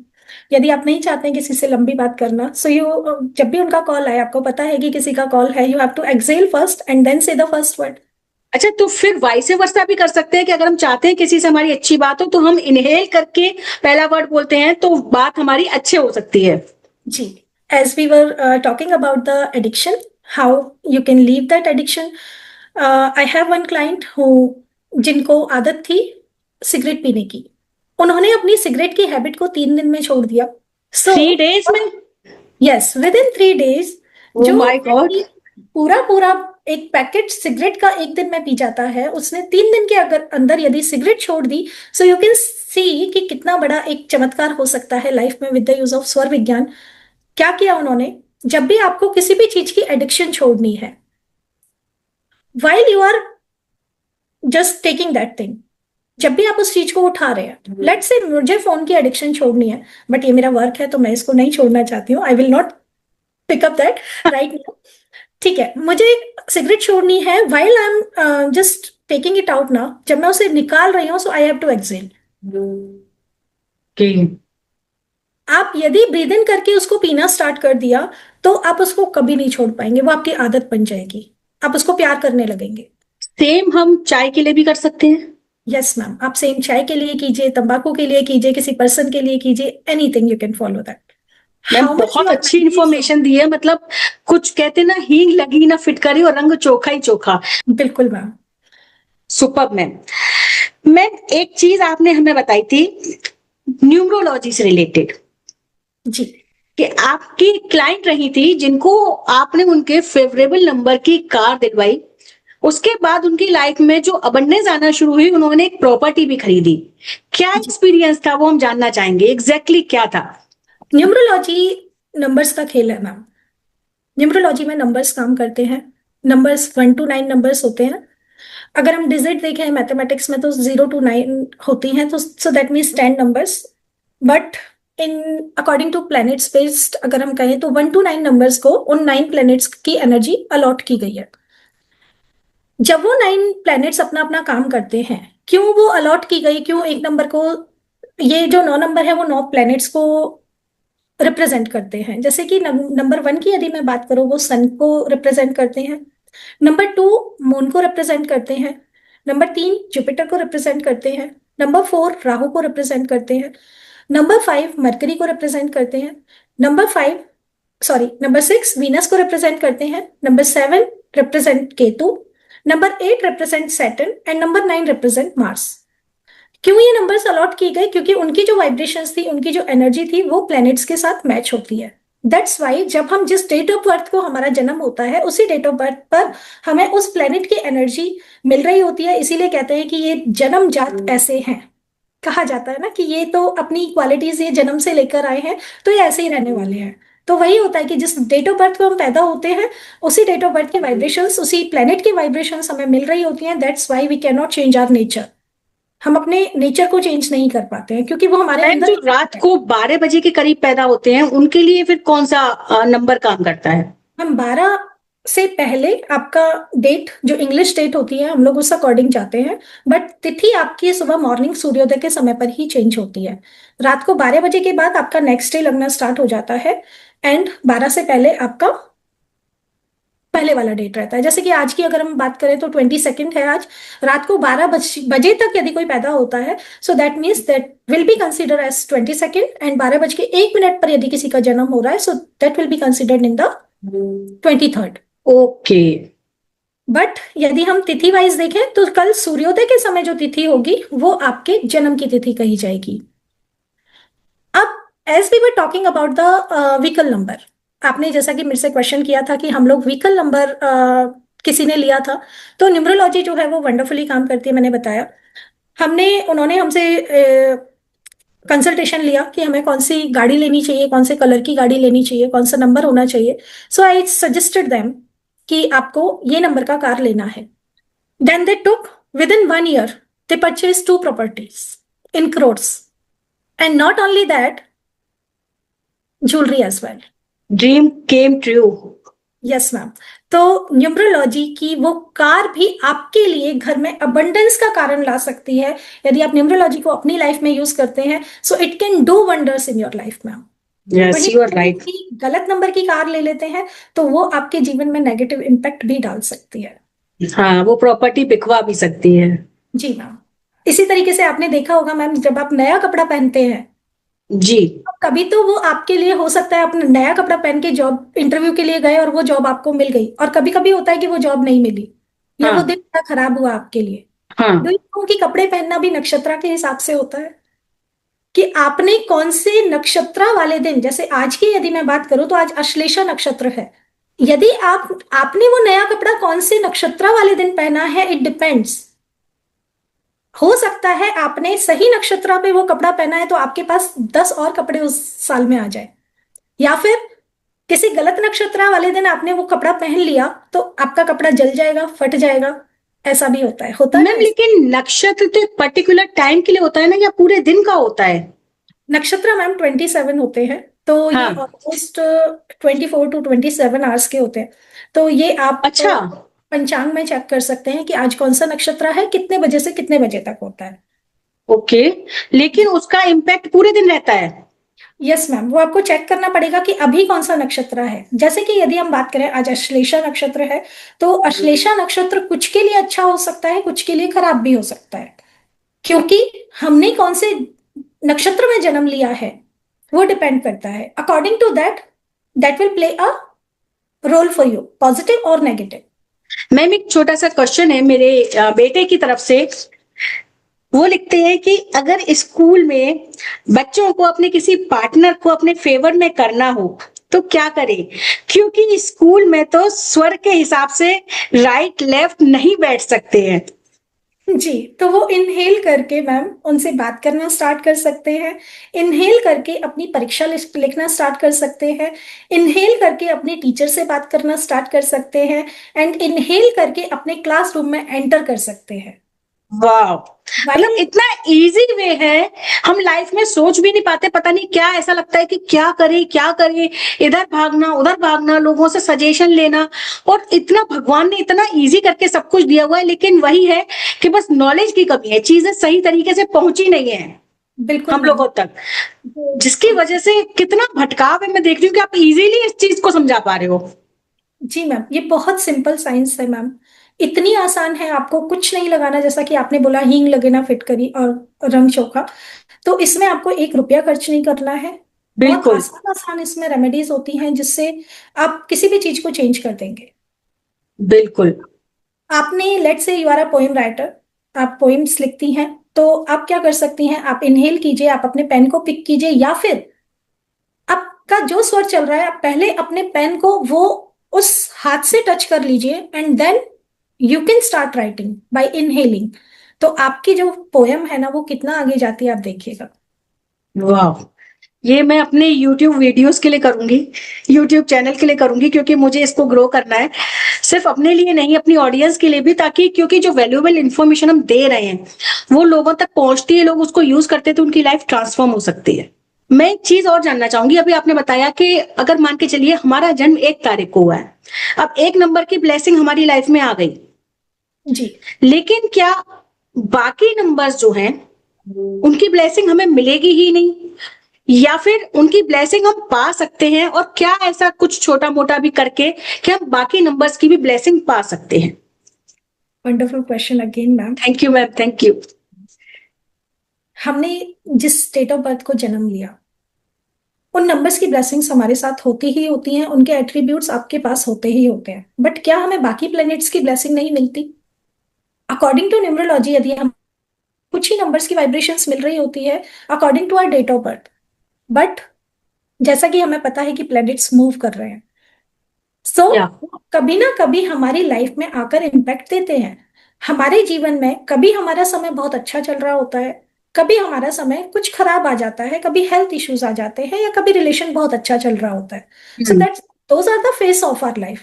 यदि आप नहीं चाहते हैं किसी से लंबी बात करना, सो यू, जब भी उनका कॉल आए, आपको पता है कि किसी का कॉल है, you have to exhale first and then say the first word.
अच्छा, तो फिर वाइस वर्सा भी कर सकते हैं कि अगर हम चाहते हैं किसी से हमारी अच्छी बात हो, तो हम इनहेल करके पहला वर्ड बोलते हैं, तो बात हमारी अच्छे हो सकती है।
जी। As we were talking about the addiction, how you can leave that addiction. I have one client who, जिनको आदत थी सिगरेट पीने की। उन्होंने अपनी सिगरेट की हैबिट को 3 दिन में छोड़ दिया। सो
3 days में?
Yes, with in 3 days।
ओ
जो
माय गॉड।
व्यक्ति पूरा पूरा एक पैकेट सिगरेट का एक दिन में पी जाता है, उसने 3 दिन के अगर अंदर यदि सिगरेट छोड़ दी, सो यू कैन सी कि कितना बड़ा एक चमत्कार हो सकता है लाइफ में विद द यूज ऑफ स्वर विज्ञान। क्या किया उन्होंने? जब भी आपको किसी भी चीज की एडिक्शन छोड़नी है, while you are just taking that thing. जब भी आप उस चीज को उठा रहे हैं, लेट्स से मुझे फोन की एडिक्शन छोड़नी है, बट ये मेरा वर्क है तो मैं इसको नहीं छोड़ना चाहती हूँ, I will not pick up that right now. ठीक है, मुझे सिगरेट छोड़नी है, while I am just taking it out now, जब मैं उसे निकाल रही हूँ, so I have to exhale.
कि
आप यदि ब्रीद इन करके उसको पीना स्टार्ट कर दिया, तो आप उसको कभी नहीं छोड़ पाएंगे, वो आपकी आदत बन जाएगी, आप उसको प्यार करने लगेंगे।
सेम हम चाय के लिए भी कर सकते हैं।
यस मैम, आप सेम चाय के लिए कीजिए, तंबाकू के लिए कीजिए, किसी पर्सन के लिए कीजिए, anything you can follow that.
Ma'am
how much
बहुत
यू आर
अच्छी
माइंड इज।
इंफॉर्मेशन दी है, मतलब कुछ कहते ना, हींग लगी ना फिटकरी और रंग चोखा ही चोखा।
बिल्कुल मैम।
Super ma'am. मैम एक चीज आपने हमें बताई थी न्यूमरोलॉजी से रिलेटेड,
जी
कि आपकी क्लाइंट रही थी जिनको आपने उनके फेवरेबल नंबर की कार दिलवाई, उसके बाद उनकी लाइफ में जो अबंडेंस आना शुरू हुई, उन्होंने एक प्रॉपर्टी भी खरीदी। क्या
जी।
एक्सपीरियंस था वो हम जानना चाहेंगे, एग्जैक्टली क्या था?
न्यूमरोलॉजी नंबर्स का खेल है मैम। न्यूमरोलॉजी में नंबर्स काम करते हैं। नंबर्स 1 to 9 नंबर्स होते हैं। अगर हम डिजिट देखें मैथमेटिक्स में, तो 0 to 9 होती हैं, तो सो that means 10 numbers. But in according to planets based अगर हम कहें, तो 1 to 9 नंबर्स को उन 9 प्लैनेट्स की एनर्जी अलॉट की गई है। जब वो 9 प्लैनेट्स अपना अपना काम करते हैं, क्यों वो अलॉट की गई, क्यों एक नंबर को, ये जो 9 नंबर है वो 9 प्लैनेट्स को रिप्रेजेंट करते हैं। जैसे कि नंबर 1 की यदि मैं बात करूं, वो सन को रिप्रेजेंट करते हैं। नंबर 2 मून को रिप्रेजेंट करते हैं। नंबर 3 जुपिटर को रिप्रेजेंट करते हैं। नंबर 4 राहु को रिप्रेजेंट करते हैं। नंबर 5 मरकरी को रिप्रेजेंट करते हैं। नंबर 6 वीनस को रिप्रेजेंट करते हैं। Number 7 represent Ketu. Number 8 represent Saturn and number 9 represent Mars. क्यों ये नंबर्स अलॉट किए गए, क्योंकि उनकी जो वाइब्रेशंस थी, उनकी जो एनर्जी थी, वो प्लैनेट्स के साथ मैच होती है। दैट्स वाई जब हम जिस डेट ऑफ बर्थ को हमारा जन्म होता है, उसी डेट ऑफ बर्थ पर हमें उस प्लैनेट की एनर्जी मिल रही होती है। इसीलिए कहते हैं कि ये जन्म जात ऐसे हैं। कहा जाता है ना कि ये तो अपनी क्वालिटीज ये जन्म से लेकर आए हैं, तो ये ऐसे ही रहने वाले हैं। तो वही होता है कि जिस डेट ऑफ बर्थ को हम पैदा होते हैं, उसी डेट ऑफ बर्थ की वाइब्रेशंस, उसी प्लैनेट की वाइब्रेशंस हमें मिल रही होती हैं। That's why we can not change our nature. हम अपने नेचर को चेंज नहीं कर पाते हैं, क्योंकि वो हमारे
मैम
अंदर
जो रात
है।
को 12 बजे के करीब पैदा होते हैं, उनके लिए फिर कौन सा नंबर काम करता है?
हम 12 से पहले आपका डेट, जो इंग्लिश डेट होती है, हम लोग उस अकॉर्डिंग जाते हैं। बट तिथि आपकी सुबह मॉर्निंग सूर्योदय के समय पर ही चेंज होती है। रात को 12 बजे के बाद आपका नेक्स्ट डे लगना स्टार्ट हो जाता है। एंड 12 से पहले आपका पहले वाला डेट रहता है। जैसे कि आज की अगर हम बात करें, तो 22 है आज। रात को 12 बजे तक यदि कोई पैदा होता है, so that means that will be consider as 22। And 12 बज के 1 मिनट पर यदि किसी का जन्म हो रहा है, so that will be considered in the 23rd।
Okay.
But यदि हम तिथि वाइज देखें, तो कल सूर्योदय के समय जो तिथि होगी, वो आपके जन्म की तिथि कही जाएगी। अब as we were talking about the vehicle number, आपने जैसा कि मेरे से क्वेश्चन किया था कि हम लोग व्हीकल नंबर किसी ने लिया था, तो न्यूमरोलॉजी जो है वो वंडरफुली काम करती है, मैंने बताया। उन्होंने हमसे कंसल्टेशन लिया कि हमें कौन सी गाड़ी लेनी चाहिए, कौन से कलर की गाड़ी लेनी चाहिए, कौन सा नंबर होना चाहिए। सो आई सजेस्टेड देम कि आपको ये नंबर का कार लेना है। Then they took, within 1 year they purchased 2 properties in crores, and not only that, jewelry as well।
Dream came true.
Yes ma'am. तो न्यूमरोलॉजी की वो कार भी आपके लिए घर में अबंडेंस का कारण ला सकती है। यदि आप न्यूमरोलॉजी को अपनी लाइफ में यूज करते हैं, so it can do wonders in your life ma'am.
Yes
वही
यू आर राइट।
गलत नंबर की कार ले लेते हैं, तो वो आपके जीवन में नेगेटिव इम्पैक्ट भी डाल सकती है।
हाँ, वो प्रॉपर्टी बिकवा भी सकती है।
जी मैम। इसी तरीके से आपने देखा होगा मैम, जब आप नया कपड़ा पहनते हैं,
जी।
कभी तो वो आपके लिए हो सकता है, आप नया कपड़ा पहन के जॉब इंटरव्यू के लिए गए और वो जॉब आपको मिल गई, और कभी कभी होता है कि वो जॉब नहीं मिली, या वो दिन
हाँ
बड़ा खराब हुआ आपके लिए।
हाँ।
डू यू नो कि कपड़े पहनना भी नक्षत्र के हिसाब से होता है, कि आपने कौन से नक्षत्र वाले दिन, जैसे आज की यदि मैं बात करूं, तो आज अश्लेषा नक्षत्र है। यदि आपने वो नया कपड़ा कौन से नक्षत्र वाले दिन पहना है, इट डिपेंड्स। हो सकता है आपने सही नक्षत्र पे वो कपड़ा पहना है, तो आपके पास 10 और कपड़े उस साल में आ जाए। या फिर किसी गलत नक्षत्र वाले दिन आपने वो कपड़ा पहन लिया, तो आपका कपड़ा जल जाएगा, फट जाएगा। ऐसा भी होता है ना
मैम लेकिन नक्षत्र तो एक पर्टिकुलर टाइम के लिए होता है ना, या पूरे दिन का होता है?
नक्षत्र मैम 27 होते हैं, तो ये
हाँ।
ऑलमोस्ट 24 to 27 आवर्स के होते हैं। तो ये आप
अच्छा।
पंचांग में चेक कर सकते हैं कि आज कौन सा नक्षत्र है, कितने बजे से कितने बजे तक होता है।
ओके, लेकिन उसका इम्पैक्ट पूरे दिन रहता है?
यस मैम, वो आपको चेक करना पड़ेगा कि अभी कौन सा नक्षत्र है। जैसे कि यदि हम बात करें, आज अश्लेषा नक्षत्र है, तो अश्लेषा नक्षत्र कुछ के लिए अच्छा हो सकता है, कुछ के लिए खराब भी हो सकता है, क्योंकि हमने कौन से नक्षत्र में जन्म लिया है वो डिपेंड करता है। According to that, that will play a role for you, positive और नेगेटिव।
मैम एक छोटा सा क्वेश्चन है मेरे बेटे की तरफ से। वो लिखते हैं कि अगर स्कूल में बच्चों को अपने किसी पार्टनर को अपने फेवर में करना हो तो क्या करें, क्योंकि स्कूल में तो स्वर के हिसाब से राइट लेफ्ट नहीं बैठ सकते हैं।
जी, तो वो इनहेल करके मैम उनसे बात करना स्टार्ट कर सकते हैं। इनहेल करके अपनी परीक्षा लिस्ट लिखना स्टार्ट कर सकते हैं। इनहेल करके अपने टीचर से बात करना स्टार्ट कर सकते हैं। एंड इनहेल करके अपने क्लासरूम में एंटर कर सकते हैं।
वाह, मतलब
वाइल
इतना इजी वे है, हम लाइफ में सोच भी नहीं पाते। पता नहीं क्या ऐसा लगता है कि क्या करें क्या करें, इधर भागना उधर भागना, लोगों से सजेशन लेना, और इतना भगवान ने इतना इजी करके सब कुछ दिया हुआ है। लेकिन वही है कि बस नॉलेज की कमी है, चीजें सही तरीके से पहुंची नहीं है
बिल्कुल
हम
मैम।
लोगों तक,
वो-
जिसकी वजह से कितना भटकाव है। मैं देख रही हूँ कि आप इजीली इस चीज को समझा पा रहे हो।
जी मैम, ये बहुत सिंपल साइंस है मैम। इतनी आसान है, आपको कुछ नहीं लगाना। जैसा कि आपने बोला हींग लगे ना फिटकरी और रंग चोखा, तो इसमें आपको 1 रुपया खर्च नहीं करना है। बहुत
बिल्कुल।
आसान आसान इसमें रेमेडीज होती हैं जिससे आप किसी भी चीज को चेंज कर देंगे।
बिल्कुल।
आपने, let say you are a poem writer, आप पोएम्स लिखती हैं, तो आप क्या कर सकती हैं, आप इनहेल कीजिए, आप अपने पेन को पिक कीजिए, या फिर आपका जो स्वर चल रहा है आप पहले अपने पेन को वो उस हाथ से टच कर लीजिए, and then you can start writing by inhaling. तो आपकी जो पोयम है ना वो कितना आगे जाती है आप देखिएगा।
वाह, ये मैं अपने YouTube वीडियोस के लिए करूंगी, YouTube चैनल के लिए करूंगी, क्योंकि मुझे इसको ग्रो करना है। सिर्फ अपने लिए नहीं, अपनी ऑडियंस के लिए भी, ताकि क्योंकि जो वैल्यूएबल इंफॉर्मेशन हम दे रहे हैं वो लोगों तक पहुंचती है, लोग उसको यूज करते हैं तो उनकी लाइफ ट्रांसफॉर्म हो सकती है। मैं एक चीज और जानना चाहूंगी, अभी आपने बताया कि अगर मान के चलिए हमारा जन्म 1 तारीख को हुआ है, अब 1 नंबर की ब्लेसिंग हमारी लाइफ में आ गई,
जी,
लेकिन क्या बाकी नंबर्स जो हैं उनकी ब्लेसिंग हमें मिलेगी ही नहीं, या फिर उनकी ब्लेसिंग हम पा सकते हैं, और क्या ऐसा कुछ छोटा मोटा भी करके कि हम बाकी नंबर्स की भी ब्लेसिंग पा सकते हैं?
Wonderful question again ma'am.
Thank you ma'am, thank you.
हमने जिस डेट ऑफ बर्थ को जन्म लिया, उन नंबर्स की ब्लेसिंग्स हमारे साथ होती ही होती हैं, उनके एट्रीब्यूट्स आपके पास होते ही होते हैं। बट क्या हमें बाकी प्लैनेट्स की ब्लेसिंग नहीं मिलती? अकॉर्डिंग टू न्यूमरोलॉजी, यदि हम कुछ ही नंबर्स की वाइब्रेशंस मिल रही होती है according to our date of birth, but जैसा कि हमें पता है कि प्लैनेट्स मूव कर रहे हैं, सो
या
कभी ना कभी हमारी लाइफ में आकर इम्पैक्ट देते हैं। हमारे जीवन में कभी हमारा समय बहुत अच्छा चल रहा होता है, कभी हमारा समय कुछ खराब आ जाता है, कभी हेल्थ इश्यूज आ जाते हैं, या कभी रिलेशन बहुत अच्छा चल रहा होता है। So that's, those are the phase of our life.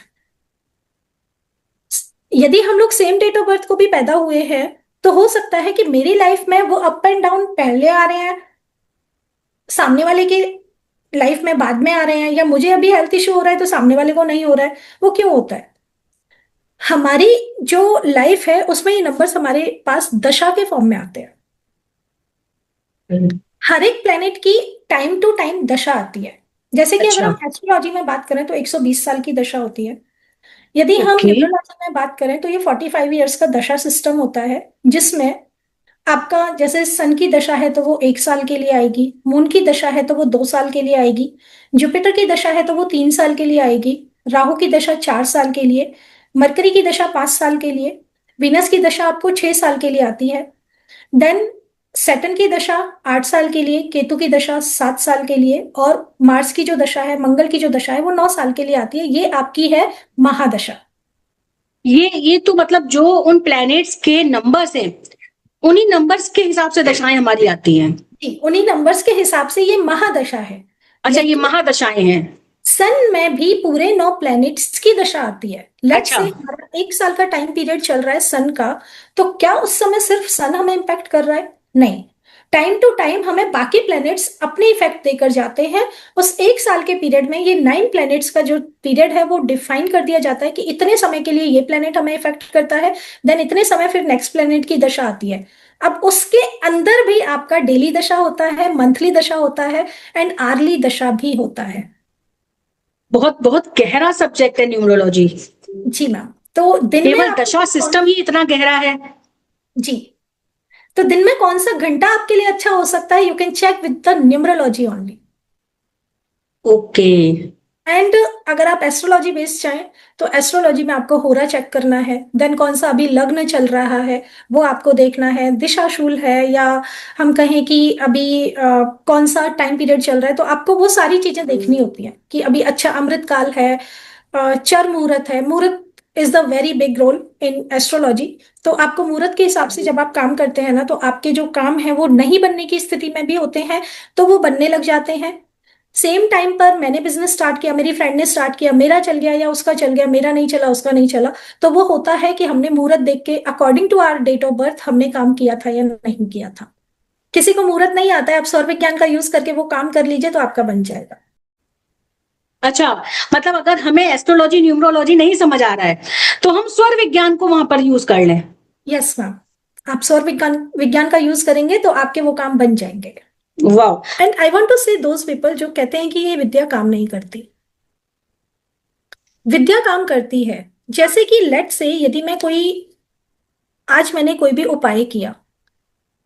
यदि हम लोग सेम डेट ऑफ बर्थ को भी पैदा हुए हैं, तो हो सकता है कि मेरी लाइफ में वो अप एंड डाउन पहले आ रहे हैं, सामने वाले की लाइफ में बाद में आ रहे हैं, या मुझे अभी हेल्थ इशू हो रहा है तो सामने वाले को नहीं हो रहा है। वो क्यों होता है? हमारी जो लाइफ है उसमें ये नंबर्स हमारे पास दशा के फॉर्म में आते हैं। हर एक प्लेनेट की टाइम टू टाइम दशा आती है। जैसे कि अगर
अच्छा।
हम एस्ट्रोलॉजी में बात करें तो 120 साल की दशा होती है। यदि हम
ओके।
न्यूमरोलॉजी में बात करें तो ये 45 ईयर्स का दशा सिस्टम होता है, जिसमें आपका जैसे सन की दशा है तो वो 1 साल के लिए आएगी, मून की दशा है तो वो 2 साल के लिए आएगी, जुपिटर की दशा है तो वो 3 साल के लिए आएगी, राहु की दशा 4 साल के लिए, मरकरी की दशा 5 साल के लिए, वीनस की दशा आपको 6 साल के लिए आती है। देन सैटर्न की दशा 8 साल के लिए, केतु की दशा 7 साल के लिए, और मार्स की जो दशा है, मंगल की जो दशा है, वो 9 साल के लिए आती है। ये आपकी है महादशा।
ये तो मतलब जो उन प्लैनेट्स के नंबर्स हैं उन्हीं नंबर्स के हिसाब से दशाएं हमारी आती हैं।
जी, उन्हीं नंबर्स के हिसाब से ये महादशा है।
अच्छा, ये
लेकिन
महादशाएं हैं।
सन में भी पूरे 9 प्लैनेट्स की दशा आती है। लेट्स
अच्छा।
से 1 साल का टाइम पीरियड चल रहा है सन का, तो क्या उस समय सिर्फ सन हमें इम्पैक्ट कर रहा है? नहीं, टाइम टू टाइम हमें बाकी प्लैनेट्स अपने इफेक्ट देकर जाते हैं। उस 1 साल के पीरियड में ये 9 प्लैनेट्स का जो पीरियड है वो डिफाइन कर दिया जाता है कि इतने समय के लिए ये प्लैनेट हमें इफेक्ट करता है, देन इतने समय फिर नेक्स्ट प्लैनेट की दशा आती है। अब उसके अंदर भी आपका डेली दशा होता है, मंथली दशा होता है, एंड आर्ली दशा भी होता है।
बहुत बहुत गहरा सब्जेक्ट है न्यूमरोलॉजी।
जी मैम। तो दिन में
केवल दशा
आपको
सिस्टम ही इतना गहरा है।
जी, तो दिन में कौन सा घंटा आपके लिए अच्छा हो सकता है, you can check with the numerology only.
Okay.
And अगर आप एस्ट्रोलॉजी बेस्ड चाहें तो एस्ट्रोलॉजी में आपको होरा चेक करना है, देन कौन सा अभी लग्न चल रहा है वो आपको देखना है, दिशाशूल है या हम कहें कि अभी कौन सा टाइम पीरियड चल रहा है, तो आपको वो सारी चीजें देखनी होती हैं कि अभी अच्छा अमृत काल है, चर मुहूर्त है। Muhurat is the very big role in astrology. तो आपको मुहूर्त के हिसाब से जब आप काम करते हैं ना, तो आपके जो काम है वो नहीं बनने की स्थिति में भी होते हैं, तो वो बनने लग जाते हैं। सेम टाइम पर मैंने बिजनेस स्टार्ट किया, मेरी फ्रेंड ने स्टार्ट किया, मेरा चल गया या उसका चल गया, मेरा नहीं चला उसका नहीं चला, तो वो होता है कि हमने मुहूर्त देख के according to our date of birth हमने काम किया था या नहीं किया था। किसी को मुहूर्त नहीं आता है, आप सौर विज्ञान का यूज करके वो काम कर लीजिए तो आपका बन जाएगा।
अच्छा, मतलब अगर हमें एस्ट्रोलॉजी न्यूमरोलॉजी नहीं समझ आ रहा है तो हम स्वर विज्ञान को वहां पर यूज कर लें।
यस मैम, आप सौर विज्ञान विज्ञान का यूज करेंगे तो आपके वो काम बन जाएंगे।
वाह।
एंड आई वॉन्ट टू से दोज पीपल जो कहते हैं कि ये विद्या काम नहीं करती। विद्या काम करती है। जैसे कि लेट से यदि मैं कोई, आज मैंने कोई भी उपाय किया,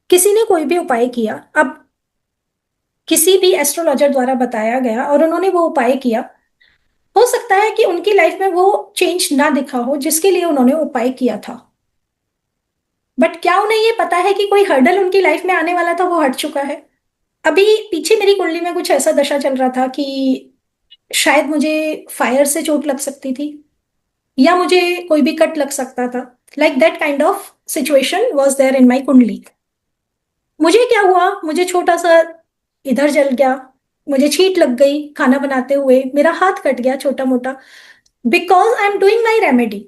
किसी ने कोई भी उपाय किया, अब किसी भी एस्ट्रोलॉजर द्वारा बताया गया और उन्होंने वो उपाय किया, हो सकता है कि उनकी लाइफ में वो चेंज ना दिखा हो जिसके लिए उन्होंने उपाय किया था, बट क्या उन्हें ये पता है कि कोई हर्डल उनकी लाइफ में आने वाला था वो हट चुका है? अभी पीछे मेरी कुंडली में कुछ ऐसा दशा चल रहा था कि शायद मुझे फायर से चोट लग सकती थी या मुझे कोई भी कट लग सकता था। Like that kind of situation was there in my kundli. मुझे क्या हुआ, मुझे छोटा सा इधर जल गया, मुझे छींट लग गई खाना बनाते हुए, मेरा हाथ कट गया छोटा मोटा, because I am doing my remedy.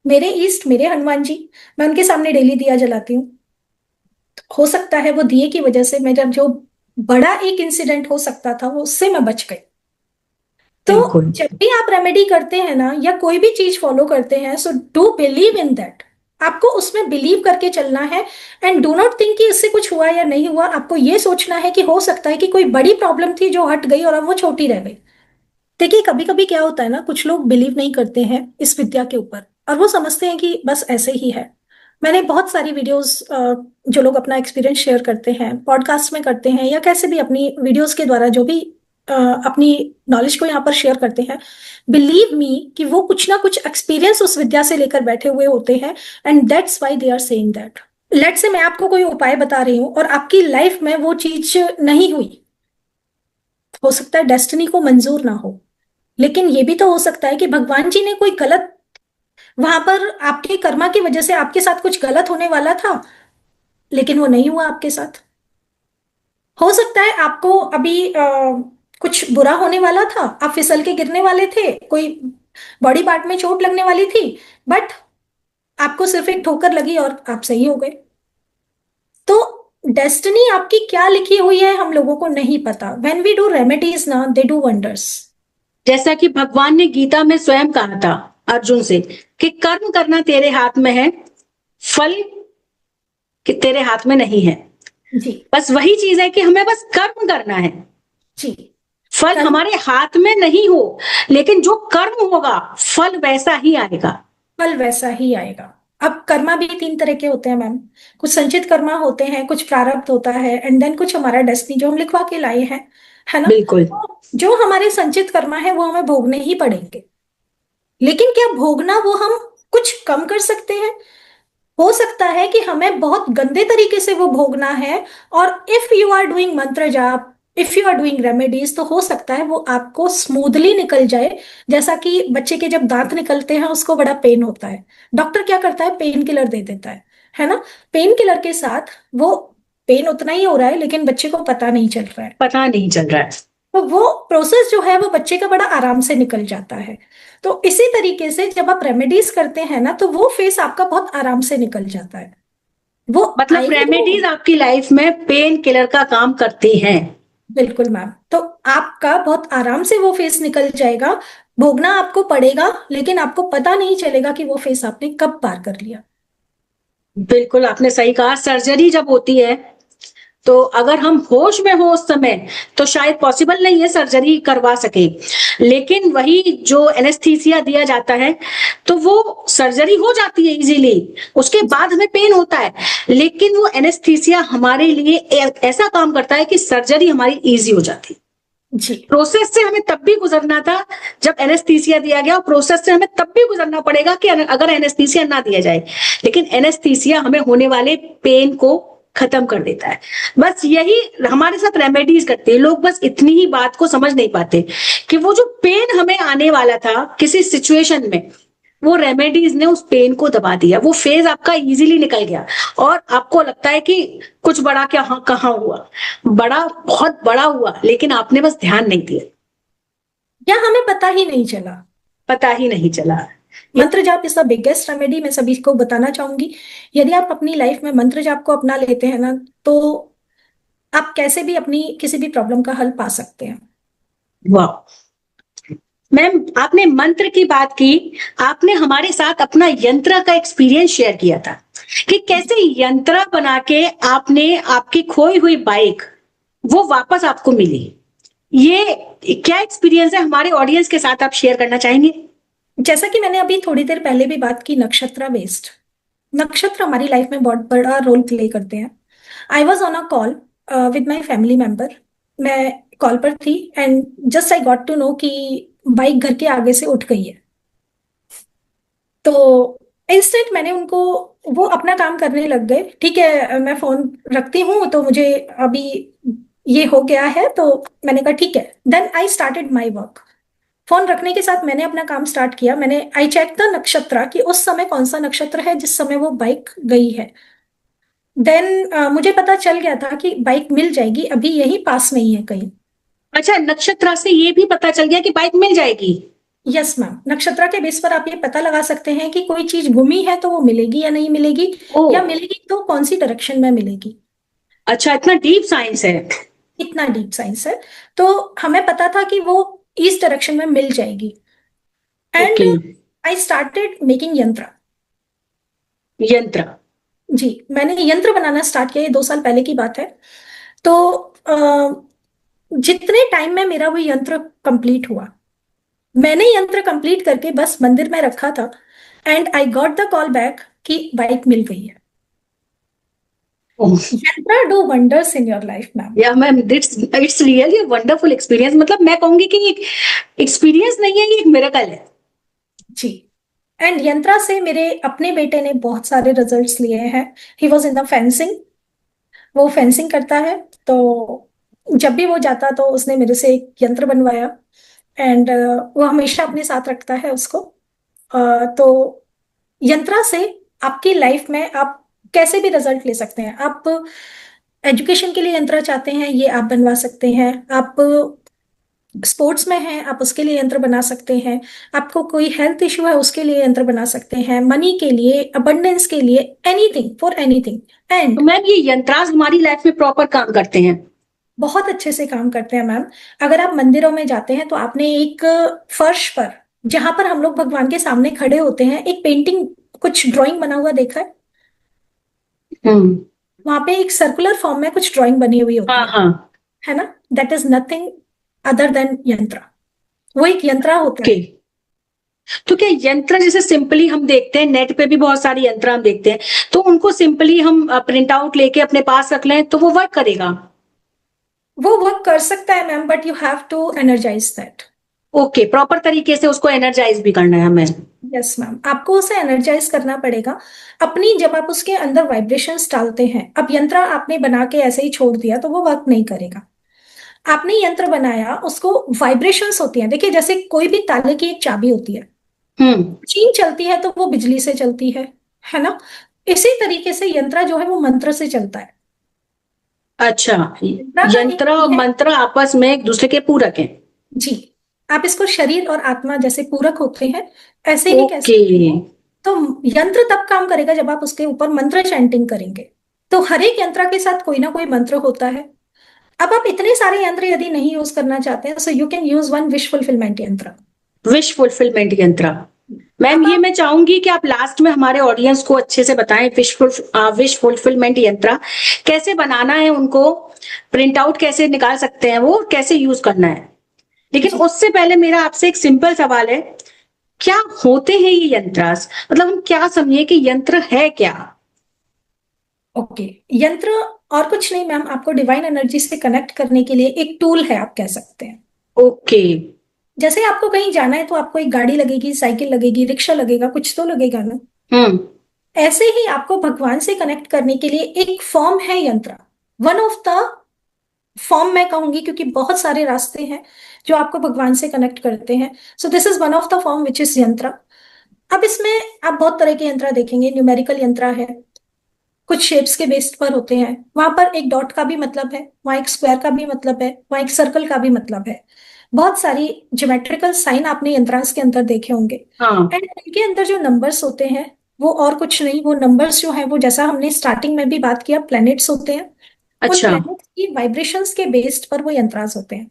मेरे ईस्ट, मेरे हनुमान जी, मैं उनके सामने डेली दिया जलाती हूँ। हो सकता है वो दिए की वजह से मेरा जो बड़ा एक इंसिडेंट हो सकता था वो उससे मैं बच गई। तो
बिल्कुल।
जब भी आप रेमेडी करते हैं ना या कोई भी चीज फॉलो करते हैं, so do believe in that. आपको उसमें बिलीव करके चलना है एंड डू नॉट थिंक कि इससे कुछ हुआ या नहीं हुआ। आपको ये सोचना है कि हो सकता है कि कोई बड़ी प्रॉब्लम थी जो हट गई और अब वो छोटी रह गई। देखिए कभी कभी क्या होता है ना, कुछ लोग बिलीव नहीं करते हैं इस विद्या के ऊपर और वो समझते हैं कि बस ऐसे ही है। मैंने बहुत सारी वीडियोस, जो लोग अपना एक्सपीरियंस शेयर करते हैं पॉडकास्ट में करते हैं या कैसे भी अपनी वीडियोस के द्वारा जो भी अपनी नॉलेज को यहाँ पर शेयर करते हैं, बिलीव मी कि वो कुछ ना कुछ एक्सपीरियंस उस विद्या से लेकर बैठे हुए होते हैं, and that's why they are saying that. Let say मैं आपको कोई उपाय बता रही हूँ और आपकी लाइफ में वो चीज नहीं हुई, हो सकता है डेस्टिनी को मंजूर ना हो, लेकिन ये भी तो हो सकता है कि भगवान जी ने कोई गलत, वहां पर आपके कर्मा की वजह से आपके साथ कुछ गलत होने वाला था लेकिन वो नहीं हुआ आपके साथ। हो सकता है आपको अभी कुछ बुरा होने वाला था, आप फिसल के गिरने वाले थे, कोई बॉडी पार्ट में चोट लगने वाली थी, बट आपको सिर्फ एक ठोकर लगी और आप सही हो गए। तो डेस्टिनी आपकी क्या लिखी हुई है हम लोगों को नहीं पता। व्हेन वी डू रेमेडीज ना, दे डू वंडर्स।
जैसा कि भगवान ने गीता में स्वयं कहा था अर्जुन से कि कर्म करना तेरे हाथ में है, फल कि तेरे हाथ में नहीं है।
जी
बस वही चीज है कि हमें बस कर्म करना है,
जी।
फल
कर्म,
हमारे हाथ में नहीं हो, लेकिन जो कर्म होगा फल वैसा ही आएगा।
फल वैसा ही आएगा। अब कर्मा भी 3 तरह के होते हैं मैम। कुछ संचित कर्मा होते हैं, कुछ प्रारब्ध होता है, एंड देन कुछ हमारा डेस्टिनी जो हम लिखवा के लाए हैं, है ना।
बिल्कुल।
तो जो हमारे संचित कर्मा है वो हमें भोगने ही पड़ेंगे, लेकिन क्या भोगना वो हम कुछ कम कर सकते हैं? हो सकता है कि हमें बहुत गंदे तरीके से वो भोगना है, और if you are doing mantra jaap, if you are doing remedies, तो हो सकता है वो आपको स्मूथली निकल जाए। जैसा कि बच्चे के जब दांत निकलते हैं उसको बड़ा पेन होता है, डॉक्टर क्या करता है, पेन किलर दे देता है ना। पेन किलर के साथ वो पेन उतना ही हो रहा है लेकिन बच्चे को पता नहीं चल रहा है।
पता नहीं चल रहा है।
तो वो प्रोसेस जो है वो बच्चे का बड़ा आराम से निकल जाता है। तो इसी तरीके से जब आप रेमेडीज करते हैं ना, तो वो फेस आपका बहुत आराम से निकल जाता है। वो
मतलब
आएगी तो
रेमेडीज आपकी लाइफ में पेन किलर का काम करती हैं।
बिल्कुल मैम, तो आपका बहुत आराम से वो फेस निकल जाएगा। भोगना आपको पड़ेगा, लेकिन आपको पता नहीं चलेगा कि वो फेस आपने कब पार कर लिया।
बिल्कुल आपने सही कहा, सर्जरी जब होती है तो अगर हम होश में हो उस समय तो शायद पॉसिबल नहीं है सर्जरी करवा सके, लेकिन वही जो एनेस्थीसिया दिया जाता है तो वो सर्जरी हो जाती है इजीली, उसके बाद हमें पेन होता है, लेकिन वो एनेस्थीसिया हमारे लिए ऐसा काम करता है कि सर्जरी हमारी इजी हो जाती है।
जी।
प्रोसेस से हमें तब भी गुजरना था जब एनेस्थीसिया दिया गया, और प्रोसेस से हमें तब भी गुजरना पड़ेगा कि अगर एनेस्थीसिया ना दिया जाए, लेकिन एनेस्थीसिया हमें होने वाले पेन को खत्म कर देता है। बस यही हमारे साथ रेमेडीज करते हैं लोग, बस इतनी ही बात को समझ नहीं पाते कि वो जो पेन हमें आने वाला था किसी सिचुएशन में, वो रेमेडीज ने उस पेन को दबा दिया, वो फेज आपका इजीली निकल गया, और आपको लगता है कि कुछ बड़ा क्या, हाँ कहाँ हुआ, बड़ा बहुत बड़ा हुआ, लेकिन आपने बस ध्यान नहीं दिया,
या हमें पता ही नहीं चला।
पता ही नहीं चला।
मंत्र जाप इज द बिगेस्ट रेमेडी, मैं सभी को बताना चाहूंगी। यदि आप अपनी लाइफ में मंत्र जाप को अपना लेते हैं ना, तो आप कैसे भी अपनी किसी भी प्रॉब्लम का हल पा सकते हैं।
वाह मैम, आपने मंत्र की बात की, आपने हमारे साथ अपना यंत्र का एक्सपीरियंस शेयर किया था कि कैसे यंत्र बना के आपने आपकी खोई हुई बाइक वो वापस आपको मिली। ये क्या एक्सपीरियंस है, हमारे ऑडियंस के साथ आप शेयर करना चाहेंगे?
जैसा कि मैंने अभी थोड़ी देर पहले भी बात की, नक्षत्र बेस्ड, नक्षत्र हमारी लाइफ में बहुत बड़ा रोल प्ले करते हैं। I was on a call with my family member. मैं कॉल पर थी and just I got to know कि बाइक घर के आगे से उठ गई है। तो इंस्टेंट मैंने उनको, वो अपना काम करने लग गए, ठीक है मैं फोन रखती हूँ, तो मुझे अभी ये हो गया है, तो मैंने कहा ठीक है। Then I started my work. Phone रखने के साथ मैंने अपना काम स्टार्ट किया। मैंने आई चेक द नक्षत्र कि उस समय कौन सा नक्षत्र है जिस समय वो बाइक गई है। देन मुझे पता चल गया था कि बाइक मिल जाएगी, अभी यही पास में ही है कहीं।
अच्छा, नक्षत्र से ये भी पता चल गया कि बाइक मिल जाएगी?
यस मैम, नक्षत्र के बेस पर आप ये पता लगा सकते हैं कि कोई चीज घूमी है तो वो मिलेगी या नहीं मिलेगी,
ओ,
या मिलेगी तो कौन सी डायरेक्शन में मिलेगी।
अच्छा इतना डीप साइंस है।
इतना डीप साइंस है। तो हमें पता था कि वो इस डायरेक्शन में मिल जाएगी। And
okay,
I started making यंत्र।
यंत्र।
जी, मैंने यंत्र बनाना स्टार्ट किया, ये 2 साल पहले की बात है। तो जितने टाइम में मेरा वो यंत्र कंप्लीट हुआ, मैंने यंत्र कंप्लीट करके बस मंदिर में रखा था, and I got the call back कि बाइक मिल गई है। Yantra do wonders in your life ma'am.
Yeah ma'am, it's it's really wonderful experience, मतलब मैं कहूंगी कि एक एक्सपीरियंस नहीं है, ये एक मिरेकल है।
जी। एंड यंत्रा से मेरे अपने बेटे ने बहुत सारे रिजल्ट्स लिए हैं। He was in the fencing, वो फेंसिंग करता है। तो जब भी वो जाता तो उसने मेरे से एक यंत्र बनवाया, एंड वो हमेशा अपने साथ रखता है उसको। तो यंत्रा से आपकी लाइफ में आप कैसे भी रिजल्ट ले सकते हैं। आप एजुकेशन के लिए यंत्र चाहते हैं, ये आप बनवा सकते हैं। आप स्पोर्ट्स में हैं, आप उसके लिए यंत्र बना सकते हैं। आपको कोई हेल्थ इशू है, उसके लिए यंत्र बना सकते हैं। मनी के लिए, अबंडेंस के लिए, एनीथिंग फॉर एनीथिंग।
तो
एंड
मैम ये यंत्रास हमारी लाइफ में प्रॉपर काम करते हैं?
बहुत अच्छे से काम करते हैं मैम। अगर आप मंदिरों में जाते हैं तो आपने एक फर्श पर, जहां पर हम लोग भगवान के सामने खड़े होते हैं, एक पेंटिंग, कुछ ड्राइंग बना हुआ देखा है?
हम्म।
वहां पे एक सर्कुलर फॉर्म में कुछ ड्राइंग बनी हुई होती
हाँ हाँ।
है ना? That is nothing other than यंत्र। वो एक यंत्र होता
ओके,
है।
तो क्या यंत्र जैसे सिंपली हम देखते हैं नेट पे भी बहुत सारे यंत्र हम देखते हैं, तो उनको सिंपली हम प्रिंट आउट लेके अपने पास रख लें तो वो वर्क करेगा?
वो वर्क कर सकता है ma'am, but you have to energise that.
Okay, proper तरीके से उसको एनर्जाइज भी करना है हमें?
यस मैम, आपको उसे एनर्जाइज करना पड़ेगा अपनी। जब आप उसके अंदर वाइब्रेशंस डालते हैं, अब यंत्र आपने बना के ऐसे ही छोड़ दिया तो वो वर्क नहीं करेगा। आपने यंत्र बनाया, उसको वाइब्रेशंस होती हैं। देखिए, जैसे कोई भी ताले की एक चाबी होती है,
हम्म।
मशीन चलती है तो वो बिजली से चलती है ना? इसी तरीके से यंत्र जो है वो मंत्र से चलता है।
अच्छा,
निद्रा का
यंत्र
एक
और
ये है।
मंत्र आपस में एक दूसरे के पूरक हैं।
जी, आप इसको शरीर और आत्मा जैसे पूरक होते हैं, ऐसे ही कह
ओके।
सकते हैं। तो यंत्र तब काम करेगा जब आप उसके ऊपर मंत्र चैंटिंग करेंगे। तो हर एक यंत्र के साथ कोई ना कोई मंत्र होता है। अब आप इतने सारे यंत्र यदि नहीं यूज करना चाहते हैं, सो you can use one wish fulfilment यंत्र।
विश फुलफिलमेंट यंत्र। मैम
अब
ये
आप
मैं चाहूंगी कि आप लास्ट में हमारे ऑडियंस को अच्छे से बताएं, विश फुलफिलमेंट यंत्र कैसे बनाना है, उनको प्रिंट आउट कैसे निकाल सकते हैं, वो कैसे यूज करना है। लेकिन
जी,
उससे पहले मेरा आपसे एक सिंपल सवाल है, क्या होते हैं ये यंत्रास, मतलब हम क्या समझे कि यंत्र है क्या।
ओके। यंत्र और कुछ नहीं मैम, आपको डिवाइन एनर्जी से कनेक्ट करने के लिए एक टूल है, आप कह सकते हैं।
ओके।
जैसे आपको कहीं जाना है तो आपको एक गाड़ी लगेगी, साइकिल लगेगी, रिक्शा लगेगा, कुछ तो लगेगा ना।
हम्म।
ऐसे ही आपको भगवान से कनेक्ट करने के लिए एक फॉर्म है यंत्र। वन ऑफ द फॉर्म मैं कहूंगी, क्योंकि बहुत सारे रास्ते हैं जो आपको भगवान से कनेक्ट करते हैं। सो this is one of the form which is यंत्र। अब इसमें आप बहुत तरह के यंत्र देखेंगे। न्यूमेरिकल यंत्र है, कुछ शेप्स के बेस पर होते हैं। वहां पर एक डॉट का भी मतलब है, वहां एक स्क्वायर का भी मतलब है, वहां एक सर्कल का भी मतलब है। बहुत सारी ज्योमेट्रिकल साइन आपने यंत्रांश के अंदर देखे होंगे।
हाँ।
एंड इनके अंदर जो नंबर्स होते हैं वो और कुछ नहीं, वो नंबर्स जो है वो, जैसा हमने स्टार्टिंग में भी बात किया, प्लैनेट्स होते हैं। उन
अच्छा।
प्लैनेट्स की वाइब्रेशंस के बेस्ड पर वो यंत्रांश होते हैं।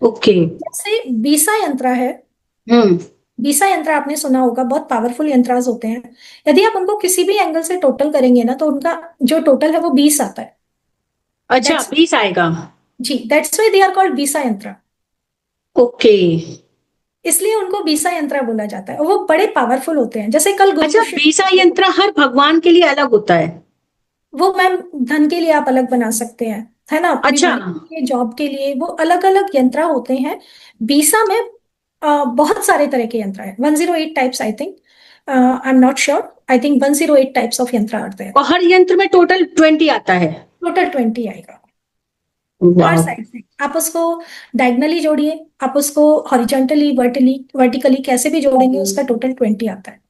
ओके।
जैसे बीसा यंत्र है।
हम्म।
बीसा यंत्र आपने सुना होगा, बहुत पावरफुल यंत्रांश होते हैं। यदि आप उनको किसी भी एंगल से टोटल करेंगे ना, तो उनका जो टोटल है वो 20 आता है।
अच्छा,
दैट्स
20 आएगा।
जी, that's why they are called Bisa yantra.
Okay.
इसलिए उनको बीसा यंत्र बोला जाता है, और वो बड़े पावरफुल होते हैं। जैसे कल गुरु
अच्छा,
पुष्य,
20 यंत्र हर भगवान के लिए अलग होता है।
वो मैम धन के लिए आप अलग बना सकते हैं, है ना,
अच्छा।
विवाह के लिए, जॉब के लिए, वो अलग अलग यंत्र होते हैं। बीसा में बहुत सारे तरह के यंत्र हैं। 108 types I think, I am not sure, I think 108 types of यंत्र आर देयर।
और हर यंत्र में टोटल 20 आता है।
टोटल 20 आएगा। हर
वाह।
साइड से आप उसको डायगनली जोड़िए, आप उसको हॉरिजॉन्टली, वर्टिकली, वर्टिकली कैसे भी जोड़ेंगे, उसका टोटल 20 आता है।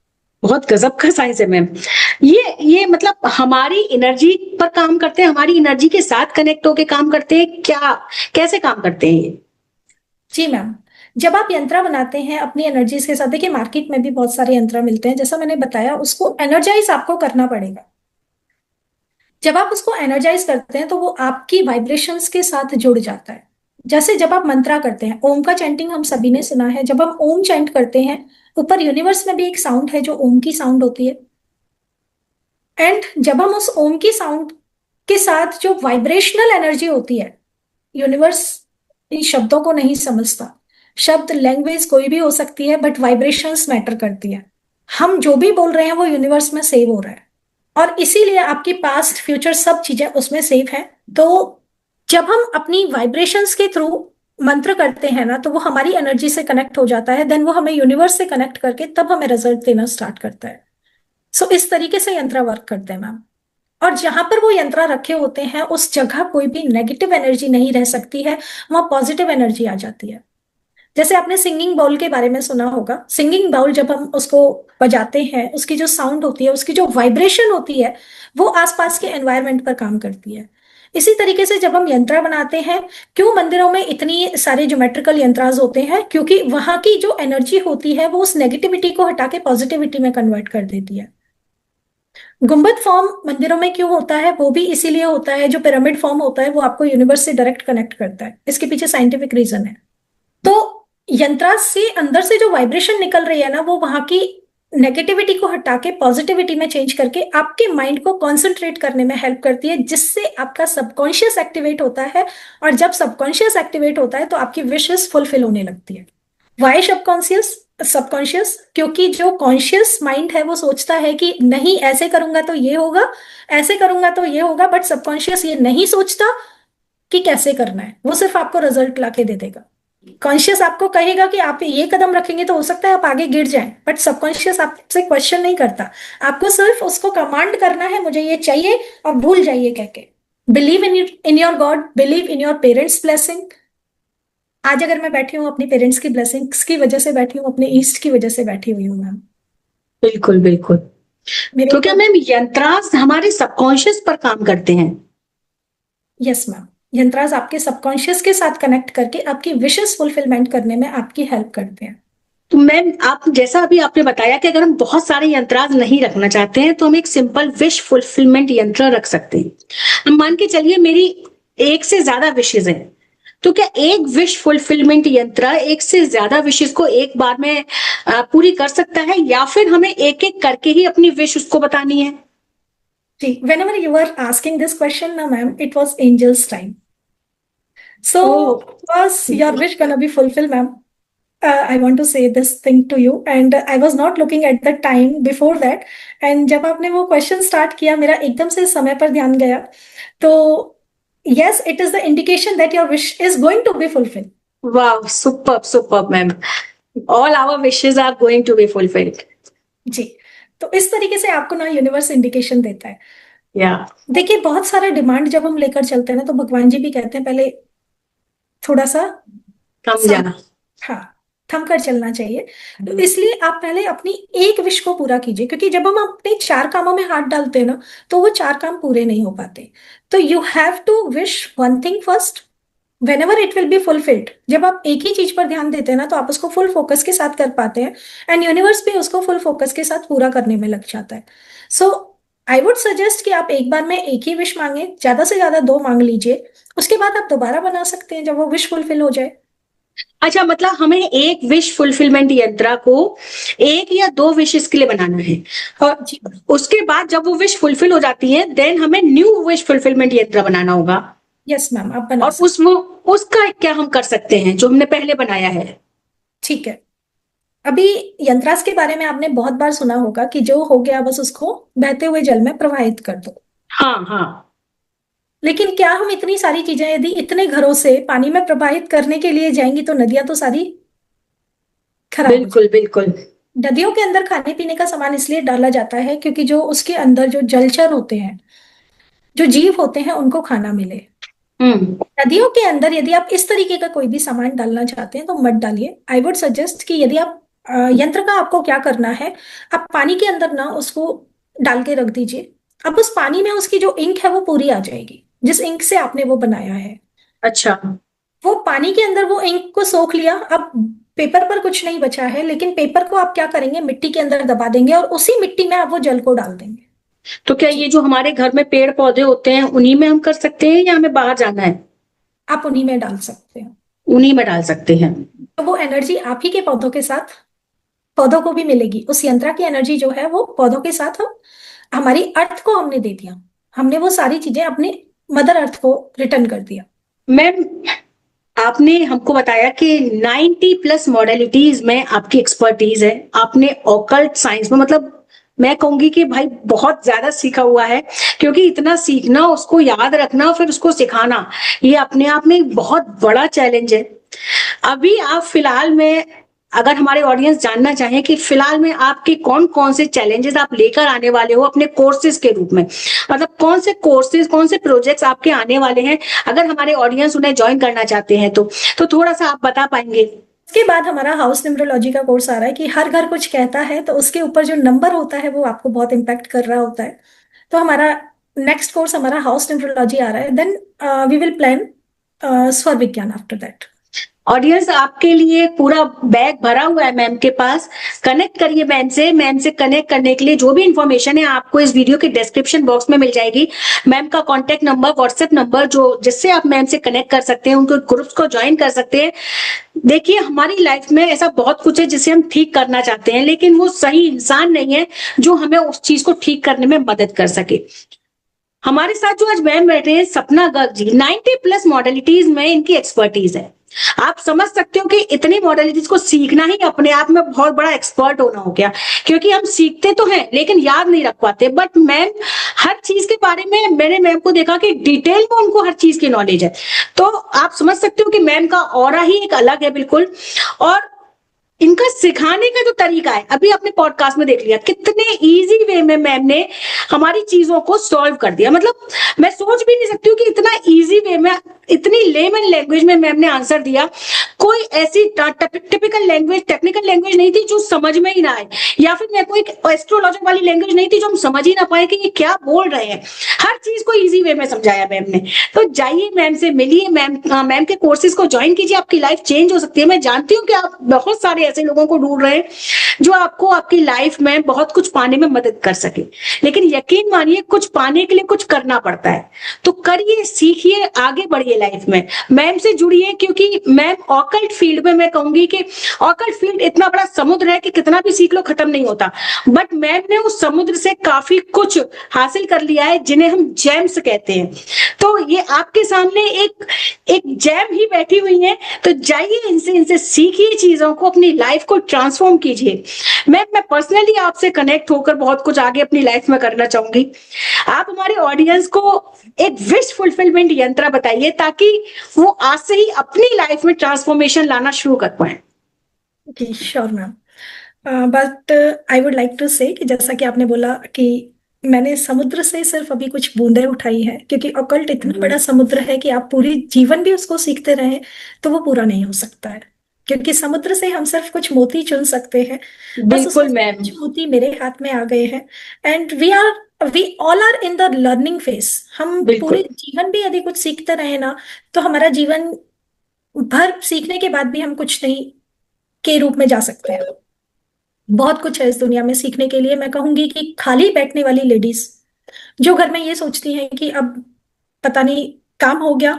बहुत गजब का साइंस है मैम। ये मतलब हमारी एनर्जी पर काम करते हैं, हमारी एनर्जी के साथ कनेक्ट होके काम करते हैं क्या, कैसे काम करते हैं ये।
जी मैम, जब आप यंत्र बनाते हैं अपनी एनर्जीज के साथ, देखिए मार्केट में भी बहुत सारे यंत्र मिलते हैं, जैसा मैंने बताया, उसको एनर्जाइज आपको करना पड़ेगा। जब आप उसको एनर्जाइज करते हैं तो वो आपकी वाइब्रेशंस के साथ जुड़ जाता है। जैसे जब आप मंत्रा करते हैं, ओम का चैंटिंग हम सभी ने सुना है। जब हम ओम चैंट करते हैं, ऊपर यूनिवर्स में भी एक साउंड है जो ओम की साउंड होती है। एंड जब हम उस ओम की साउंड के साथ जो वाइब्रेशनल एनर्जी होती है, यूनिवर्स इन शब्दों को नहीं समझता। शब्द, लैंग्वेज कोई भी हो सकती है, बट वाइब्रेशंस मैटर करती है। हम जो भी बोल रहे हैं वो यूनिवर्स में सेव हो रहा है, और इसीलिए आपकी पास्ट फ्यूचर सब चीजें उसमें सेव है। तो जब हम अपनी वाइब्रेशंस के थ्रू मंत्र करते हैं ना, तो वो हमारी एनर्जी से कनेक्ट हो जाता है। देन वो हमें यूनिवर्स से कनेक्ट करके तब हमें रिजल्ट देना स्टार्ट करता है। सो इस तरीके से यंत्र वर्क करते हैं मैम। और जहां पर वो यंत्र रखे होते हैं उस जगह कोई भी नेगेटिव एनर्जी नहीं रह सकती है, वहां पॉजिटिव एनर्जी आ जाती है। जैसे आपने सिंगिंग बाउल के बारे में सुना होगा। सिंगिंग बाउल जब हम उसको बजाते हैं, उसकी जो साउंड होती है, उसकी जो वाइब्रेशन होती है, वो आसपास के एनवायरनमेंट पर काम करती है। इसी तरीके से जब हम यंत्र बनाते हैं, क्यों मंदिरों में इतनी सारे ज्योमेट्रिकल यंत्राज होते हैं, क्योंकि वहां की जो एनर्जी होती है वो उस नेगेटिविटी को हटा के पॉजिटिविटी में कन्वर्ट कर देती है। गुंबद फॉर्म मंदिरों में क्यों होता है, वो भी इसीलिए होता है। जो पिरामिड फॉर्म होता है वो आपको यूनिवर्स से डायरेक्ट कनेक्ट करता है, इसके पीछे साइंटिफिक रीजन है। तो यंत्राज से अंदर से जो वाइब्रेशन निकल रही है ना, वो वहां की नेगेटिविटी को हटा के पॉजिटिविटी में चेंज करके आपके माइंड को कॉन्सेंट्रेट करने में हेल्प करती है, जिससे आपका सबकॉन्शियस एक्टिवेट होता है। और जब सबकॉन्शियस एक्टिवेट होता है तो आपकी विशेस फुलफिल होने लगती है। वाई सबकॉन्शियस, सबकॉन्शियस क्योंकि जो कॉन्शियस माइंड है वो सोचता है कि नहीं ऐसे करूंगा तो ये होगा, ऐसे करूंगा तो ये होगा, बट सबकॉन्शियस ये नहीं सोचता कि कैसे करना है, वो सिर्फ आपको रिजल्ट ला के दे देगा। कॉन्शियस आपको कहेगा कि आप ये कदम रखेंगे तो हो सकता है आप आगे गिर जाएं, बट सबकॉन्शियस आपसे क्वेश्चन नहीं करता। आपको सिर्फ उसको कमांड करना है, मुझे ये चाहिए, और भूल जाइए कह के। Believe in your God, believe in your parents blessing. आज अगर मैं बैठी हूँ अपनी पेरेंट्स की ब्लेसिंग्स की वजह से बैठी हूँ, अपने ईस्ट की वजह से बैठी हुई हूँ मैम।
बिल्कुल बिल्कुल।
मेरे
तो क्या
ऊपर
मैम यंत्रास हमारे सबकॉन्शियस पर काम करते हैं।
यस मैम, यंत्रास आपके सबकॉन्शियस के साथ कनेक्ट करके आपकी विशेस फुलफिलमेंट करने में आपकी हेल्प करते हैं।
तो मैम, आप जैसा अभी आपने बताया कि अगर हम बहुत सारे यंत्राज नहीं रखना चाहते हैं तो हम एक सिंपल विश फुलफिलमेंट यंत्र रख सकते हैं। हम मान के चलिए मेरी एक से ज्यादा विशेज हैं, तो क्या एक विश फुलफिलमेंट यंत्र एक से ज्यादा विशेज को एक बार में पूरी कर सकता है, या फिर हमें एक एक करके ही अपनी विश उसको बतानी है?
जी, whenever you were asking this question ना ma'am, it was angel's time. So
oh,
was your wish gonna be fulfilled, ma'am? I want to say this thing to you, and I was not looking at the time before that. And जब आपने वो question start किया, मेरा एकदम से समय पर ध्यान गया. तो yes, it is the indication that your wish is going to be fulfilled.
वाह, superb superb ma'am, all our wishes are going to be fulfilled.
जी, तो इस तरीके से आपको ना यूनिवर्स इंडिकेशन देता है।
या
देखिए, बहुत सारा डिमांड जब हम लेकर चलते हैं ना, तो भगवान जी भी कहते हैं पहले थोड़ा सा
कम जाना।
हाँ, थम कर चलना चाहिए। तो इसलिए आप पहले अपनी एक विश को पूरा कीजिए, क्योंकि जब हम अपने 4 कामों में हाथ डालते हैं ना, तो वो 4 काम पूरे नहीं हो पाते। तो you have to wish one thing first, whenever it will be fulfilled। जब आप एक ही चीज पर ध्यान देते हैं ना, तो आप उसको फुल फोकस के साथ कर पाते हैं, एंड यूनिवर्स भी उसको फुल फोकस के साथ पूरा करने में लग जाता है। सो आई वुड सजेस्ट कि आप एक बार में एक ही विश मांगे, ज्यादा से ज्यादा 2 मांग लीजिए, उसके बाद आप दोबारा बना सकते हैं जब वो विश फुलफिल हो जाए।
अच्छा, मतलब हमें एक विश फुलफिलमेंट यंत्र को एक या दो विशेस के लिए बनाना है, और
जी,
उसके बाद जब वो विश फुलफिल हो जाती है देन हमें न्यू विश फुलफिलमेंट यंत्र बनाना होगा।
यस मैम, आप बना
और
सकते।
उसका क्या हम कर सकते हैं जो हमने पहले बनाया है?
ठीक है, अभी यंत्रास के बारे में आपने बहुत बार सुना होगा कि जो हो गया बस उसको बहते हुए जल में प्रवाहित कर दो।
हाँ हाँ।
लेकिन क्या हम इतनी सारी चीजें यदि इतने घरों से पानी में प्रवाहित करने के लिए जाएंगी, तो नदियां तो सारी खराब हो
बिल्कुल बिल्कुल।
जाएंगी। नदियों के अंदर खाने पीने का सामान इसलिए डाला जाता है क्योंकि जो उसके अंदर जो जलचर होते हैं, जो जीव होते हैं, उनको खाना मिले।
हम्म।
नदियों के अंदर यदि आप इस तरीके का कोई भी सामान डालना चाहते हैं तो मत डालिए। आई वुड सजेस्ट कि यदि आप यंत्र का आपको क्या करना है, आप पानी के अंदर ना उसको डाल के रख दीजिए। अब उस पानी में उसकी जो इंक है वो पूरी आ जाएगी, जिस इंक से आपने वो बनाया है।
अच्छा।
वो पानी के अंदर वो इंक को सोख लिया, अब पेपर पर कुछ नहीं बचा है, लेकिन पेपर को आप क्या करेंगे, मिट्टी के अंदर दबा देंगे और उसी मिट्टी में आप वो जल को डाल देंगे।
तो क्या
जी,
ये जो हमारे घर में पेड़ पौधे होते हैं उन्हीं में हम कर सकते हैं, या हमें बाहर जाना है?
आप उन्हीं में डाल सकते हैं।
उन्हीं में डाल सकते हैं।
तो वो एनर्जी आप ही के पौधों के साथ पौधों को भी मिलेगी। उस यंत्रा की एनर्जी जो है वो पौधों के साथ हम हमारी अर्थ को हमने दे दिया, हमने वो सारी चीजें अपने मदर अर्थ को रिटर्न कर दिया।
मैम, आपने हमको बताया कि 90 प्लस मॉडलिटीज में आपकी एक्सपर्टीज है। आपने ऑकल्ट साइंस में, मतलब मैं कहूंगी कि भाई बहुत ज्यादा सीखा हुआ है, क्योंकि इतना सीखना, उसको याद रखना, फिर उसको सिखाना, ये अपने आप में एक बहुत बड़ा चैलेंज है। अभी आप फिलहाल में, अगर हमारे ऑडियंस जानना चाहें कि फिलहाल में आपके कौन कौन से चैलेंजेस आप लेकर आने वाले हो अपने कोर्सेज के रूप में, मतलब कौन से कोर्सेज, कौन से प्रोजेक्ट्स आपके आने वाले हैं, अगर हमारे ऑडियंस उन्हें ज्वाइन करना चाहते हैं तो थोड़ा सा आप बता पाएंगे?
इसके बाद हमारा हाउस न्यूमरोलॉजी का कोर्स आ रहा है कि हर घर कुछ कहता है, तो उसके ऊपर जो नंबर होता है वो आपको बहुत इम्पैक्ट कर रहा होता है। तो हमारा नेक्स्ट कोर्स हमारा हाउस न्यूमरोलॉजी आ रहा है। देन वी विल प्लान स्वर विज्ञान आफ्टर दैट।
ऑडियंस आपके लिए पूरा बैग भरा हुआ है मैम के पास। कनेक्ट करिए मैम से। मैम से कनेक्ट करने के लिए जो भी इंफॉर्मेशन है आपको इस वीडियो के डिस्क्रिप्शन बॉक्स में मिल जाएगी। मैम का कॉन्टेक्ट नंबर, व्हाट्सएप नंबर, जो जिससे आप मैम से कनेक्ट कर सकते हैं, उनको ग्रुप्स को ज्वाइन कर सकते हैं। देखिए, हमारी लाइफ में ऐसा बहुत कुछ है जिसे हम ठीक करना चाहते हैं, लेकिन वो सही इंसान नहीं है जो हमें उस चीज को ठीक करने में मदद कर सके। हमारे साथ जो आज मैम बैठे हैं, सपना गर्ग जी, 90 प्लस मॉडलिटीज में इनकी एक्सपर्टीज है। आप समझ सकते हो कि इतनी मॉडलिटीज को सीखना ही अपने आप में बहुत बड़ा एक्सपर्ट होना हो गया, क्योंकि हम सीखते तो हैं लेकिन याद नहीं रख पाते। बट मैम हर चीज के बारे में, मैंने मैम को देखा कि डिटेल में उनको हर चीज की नॉलेज है। तो आप समझ सकते हो कि मैम का ऑरा ही एक अलग है बिल्कुल। और इनका सिखाने का जो तरीका है, अभी आपने पॉडकास्ट में देख लिया कितने इजी वे में मैम ने हमारी चीजों को सॉल्व कर दिया। मतलब मैं सोच भी नहीं सकती हूँ कि इतना इजी वे में इतनी ही लेमन लैंग्वेज में मैम ने आंसर दिया। कोई ऐसी टिपिकल लैंग्वेज, टेक्निकल लैंग्वेज नहीं थी जो समझ में ही ना आए, या फिर मैं कोई एस्ट्रोलॉजर वाली लैंग्वेज नहीं थी जो हम समझ ही ना पाए कि ये क्या बोल रहे हैं। हर चीज को इजी वे में समझाया मैम ने। तो जाइए मैम से मिलिए, मैम के कोर्सेज को ज्वाइन कीजिए, आपकी लाइफ चेंज हो सकती है। मैं जानती हूँ कि आप बहुत सारे ऐसे लोगों को ढूंढ रहे हैं जो आपको आपकी लाइफ में बहुत कुछ पाने में मदद कर सके, लेकिन यकीन मानिए कुछ पाने के लिए कुछ करना पड़ता है। तो करिए, सीखिए, आगे बढ़िए लाइफ में। मैम से जुड़िए, क्योंकि मैम ऑकल्ट फील्ड में, मैं कहूंगी कि ऑकल्ट फील्ड इतना बड़ा समुद्र है कि कितना भी सीख लो खत्म नहीं होता, बट मैम ने उस समुद्र से काफी कुछ हासिल कर लिया है जिन्हें हम जेम्स कहते हैं। तो ये आपके सामने एक एक जैम ही बैठी हुई है। तो जाइए, इनसे सीखिए, चीजों को, अपनी लाइफ को ट्रांसफॉर्म कीजिए। मैं पर्सनली आपसे कनेक्ट होकर बहुत कुछ आगे अपनी लाइफ में करना चाहूंगी। आप हमारे ऑडियंस को एक विश फुलफिलमेंट यंत्र बताइए ताकि वो आज से ही अपनी लाइफ में ट्रांसफॉर्मेशन लाना शुरू कर पाए।
जी sure ma'am. But I would like to say कि जैसा कि आपने बोला कि मैंने समुद्र से सिर्फ अभी कुछ बूंदें उठाई हैं, क्योंकि ऑकल्ट इतना बड़ा समुद्र है कि आप पूरी जीवन भी उसको सीखते रहें तो वो पूरा नहीं हो सकता है, क्योंकि समुद्र से हम सिर्फ कुछ मोती चुन सकते हैं। बस उसमें
बिल्कुल
से
मैम।
कुछ मोती मेरे हाथ में आ गए हैं, and we all are in the learning phase. हम पूरे
बिल्कुल
जीवन भी यदि कुछ सीखते रहे ना, तो हमारा जीवन भर सीखने के बाद भी हम कुछ नहीं के रूप में जा सकते हैं। बहुत कुछ है इस दुनिया में सीखने के लिए। मैं कहूंगी कि खाली बैठने वाली लेडीज जो घर में ये सोचती हैं कि अब पता नहीं काम हो गया,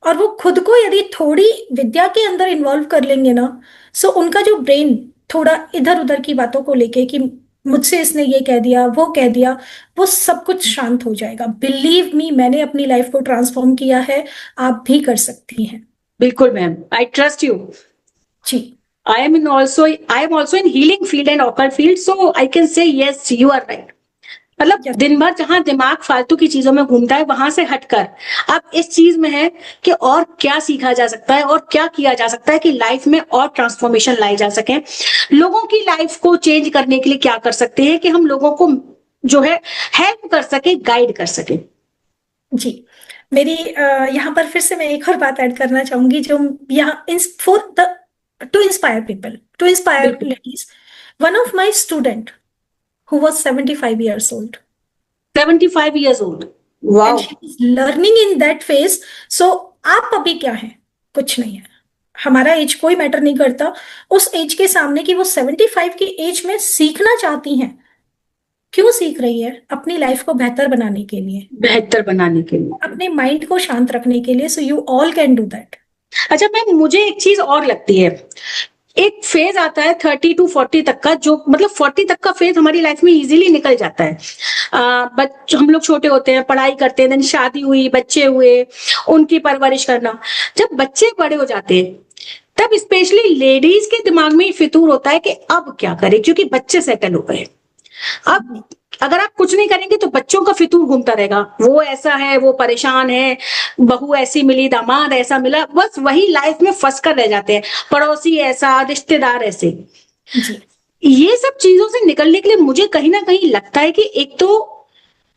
और वो खुद को यदि थोड़ी विद्या के अंदर इन्वॉल्व कर लेंगे ना, सो उनका जो ब्रेन थोड़ा इधर उधर की बातों को लेके कि मुझसे इसने ये कह दिया वो कह दिया, वो सब कुछ शांत हो जाएगा। बिलीव मी, मैंने अपनी लाइफ को ट्रांसफॉर्म किया है, आप भी कर सकती हैं।
बिल्कुल मैम, आई ट्रस्ट यू।
जी।
I am also in healing field and occult field, so I can say yes, you are right. मतलब
यस।
दिन भर जहां दिमाग फालतू की चीजों में घूमता है, वहां से हटकर अब इस चीज में है कि और क्या सीखा जा सकता है और क्या किया जा सकता है कि लाइफ में और ट्रांसफॉर्मेशन लाई जा सके। लोगों की लाइफ को चेंज करने के लिए क्या कर सकते हैं कि हम लोगों को जो है हेल्प कर सके, गाइड कर सके।
जी। मेरी यहाँ पर फिर से मैं एक और बात ऐड करना चाहूंगी, जो यहाँ for the to inspire people, to inspire
बिल्कुल।
Ladies. One of my student who was 75 years old
75 years old,
and
wow.
she is learning in that phase. So आप अभी क्या है? कुछ नहीं है। हमारा एज कोई मैटर नहीं करता उस एज के सामने, कि वो 75 की एज में सीखना चाहती हैं। क्यों सीख रही है? अपनी लाइफ को बेहतर बनाने के लिए,
बेहतर बनाने के लिए।
अपने माइंड को शांत रखने के लिए। So you all can do that.
अच्छा मैम, मुझे एक चीज और लगती है, एक फेज आता है 30 to 40 तक का, जो मतलब 40 तक का फेज हमारी लाइफ में इजीली निकल जाता है। हम लोग छोटे होते हैं, पढ़ाई करते हैं, देन शादी हुई, बच्चे हुए, उनकी परवरिश करना। जब बच्चे बड़े हो जाते हैं तब स्पेशली लेडीज के दिमाग में फितूर होता है कि अब क्या करें, क्योंकि बच्चे सेटल हो गए। अब अगर आप कुछ नहीं करेंगे तो बच्चों का फितूर घूमता रहेगा, वो ऐसा है, वो परेशान है, बहू ऐसी मिली, दामाद ऐसा मिला, बस वही लाइफ में फंस कर रह जाते हैं, पड़ोसी ऐसा, रिश्तेदार ऐसे।
जी।
ये सब चीजों से निकलने के लिए मुझे कहीं ना कहीं लगता है कि एक तो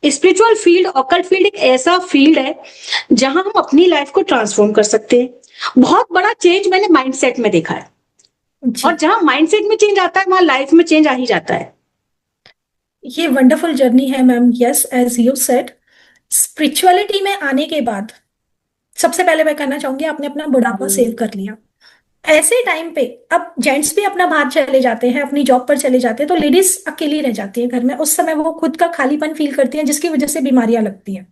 स्पिरिचुअल फील्ड, ऑकल्ट फील्ड एक ऐसा फील्ड है जहां हम अपनी लाइफ को ट्रांसफॉर्म कर सकते हैं। बहुत बड़ा चेंज मैंने माइंडसेट में देखा है,
जी।
और जहां माइंडसेट में चेंज आता है वहां लाइफ में चेंज आ ही जाता है।
ये वंडरफुल जर्नी है ma'am. Yes, as you said, spirituality में आने के बाद सबसे पहले मैं कहना चाहूंगी आपने अपना बुढ़ापा सेव कर लिया। ऐसे टाइम पे अब जेंट्स भी अपना बाहर चले जाते हैं, अपनी जॉब पर चले जाते हैं, तो लेडीज अकेली रह जाती है घर में। उस समय वो खुद का खालीपन फील करती हैं, जिसकी वजह से बीमारियां लगती हैं,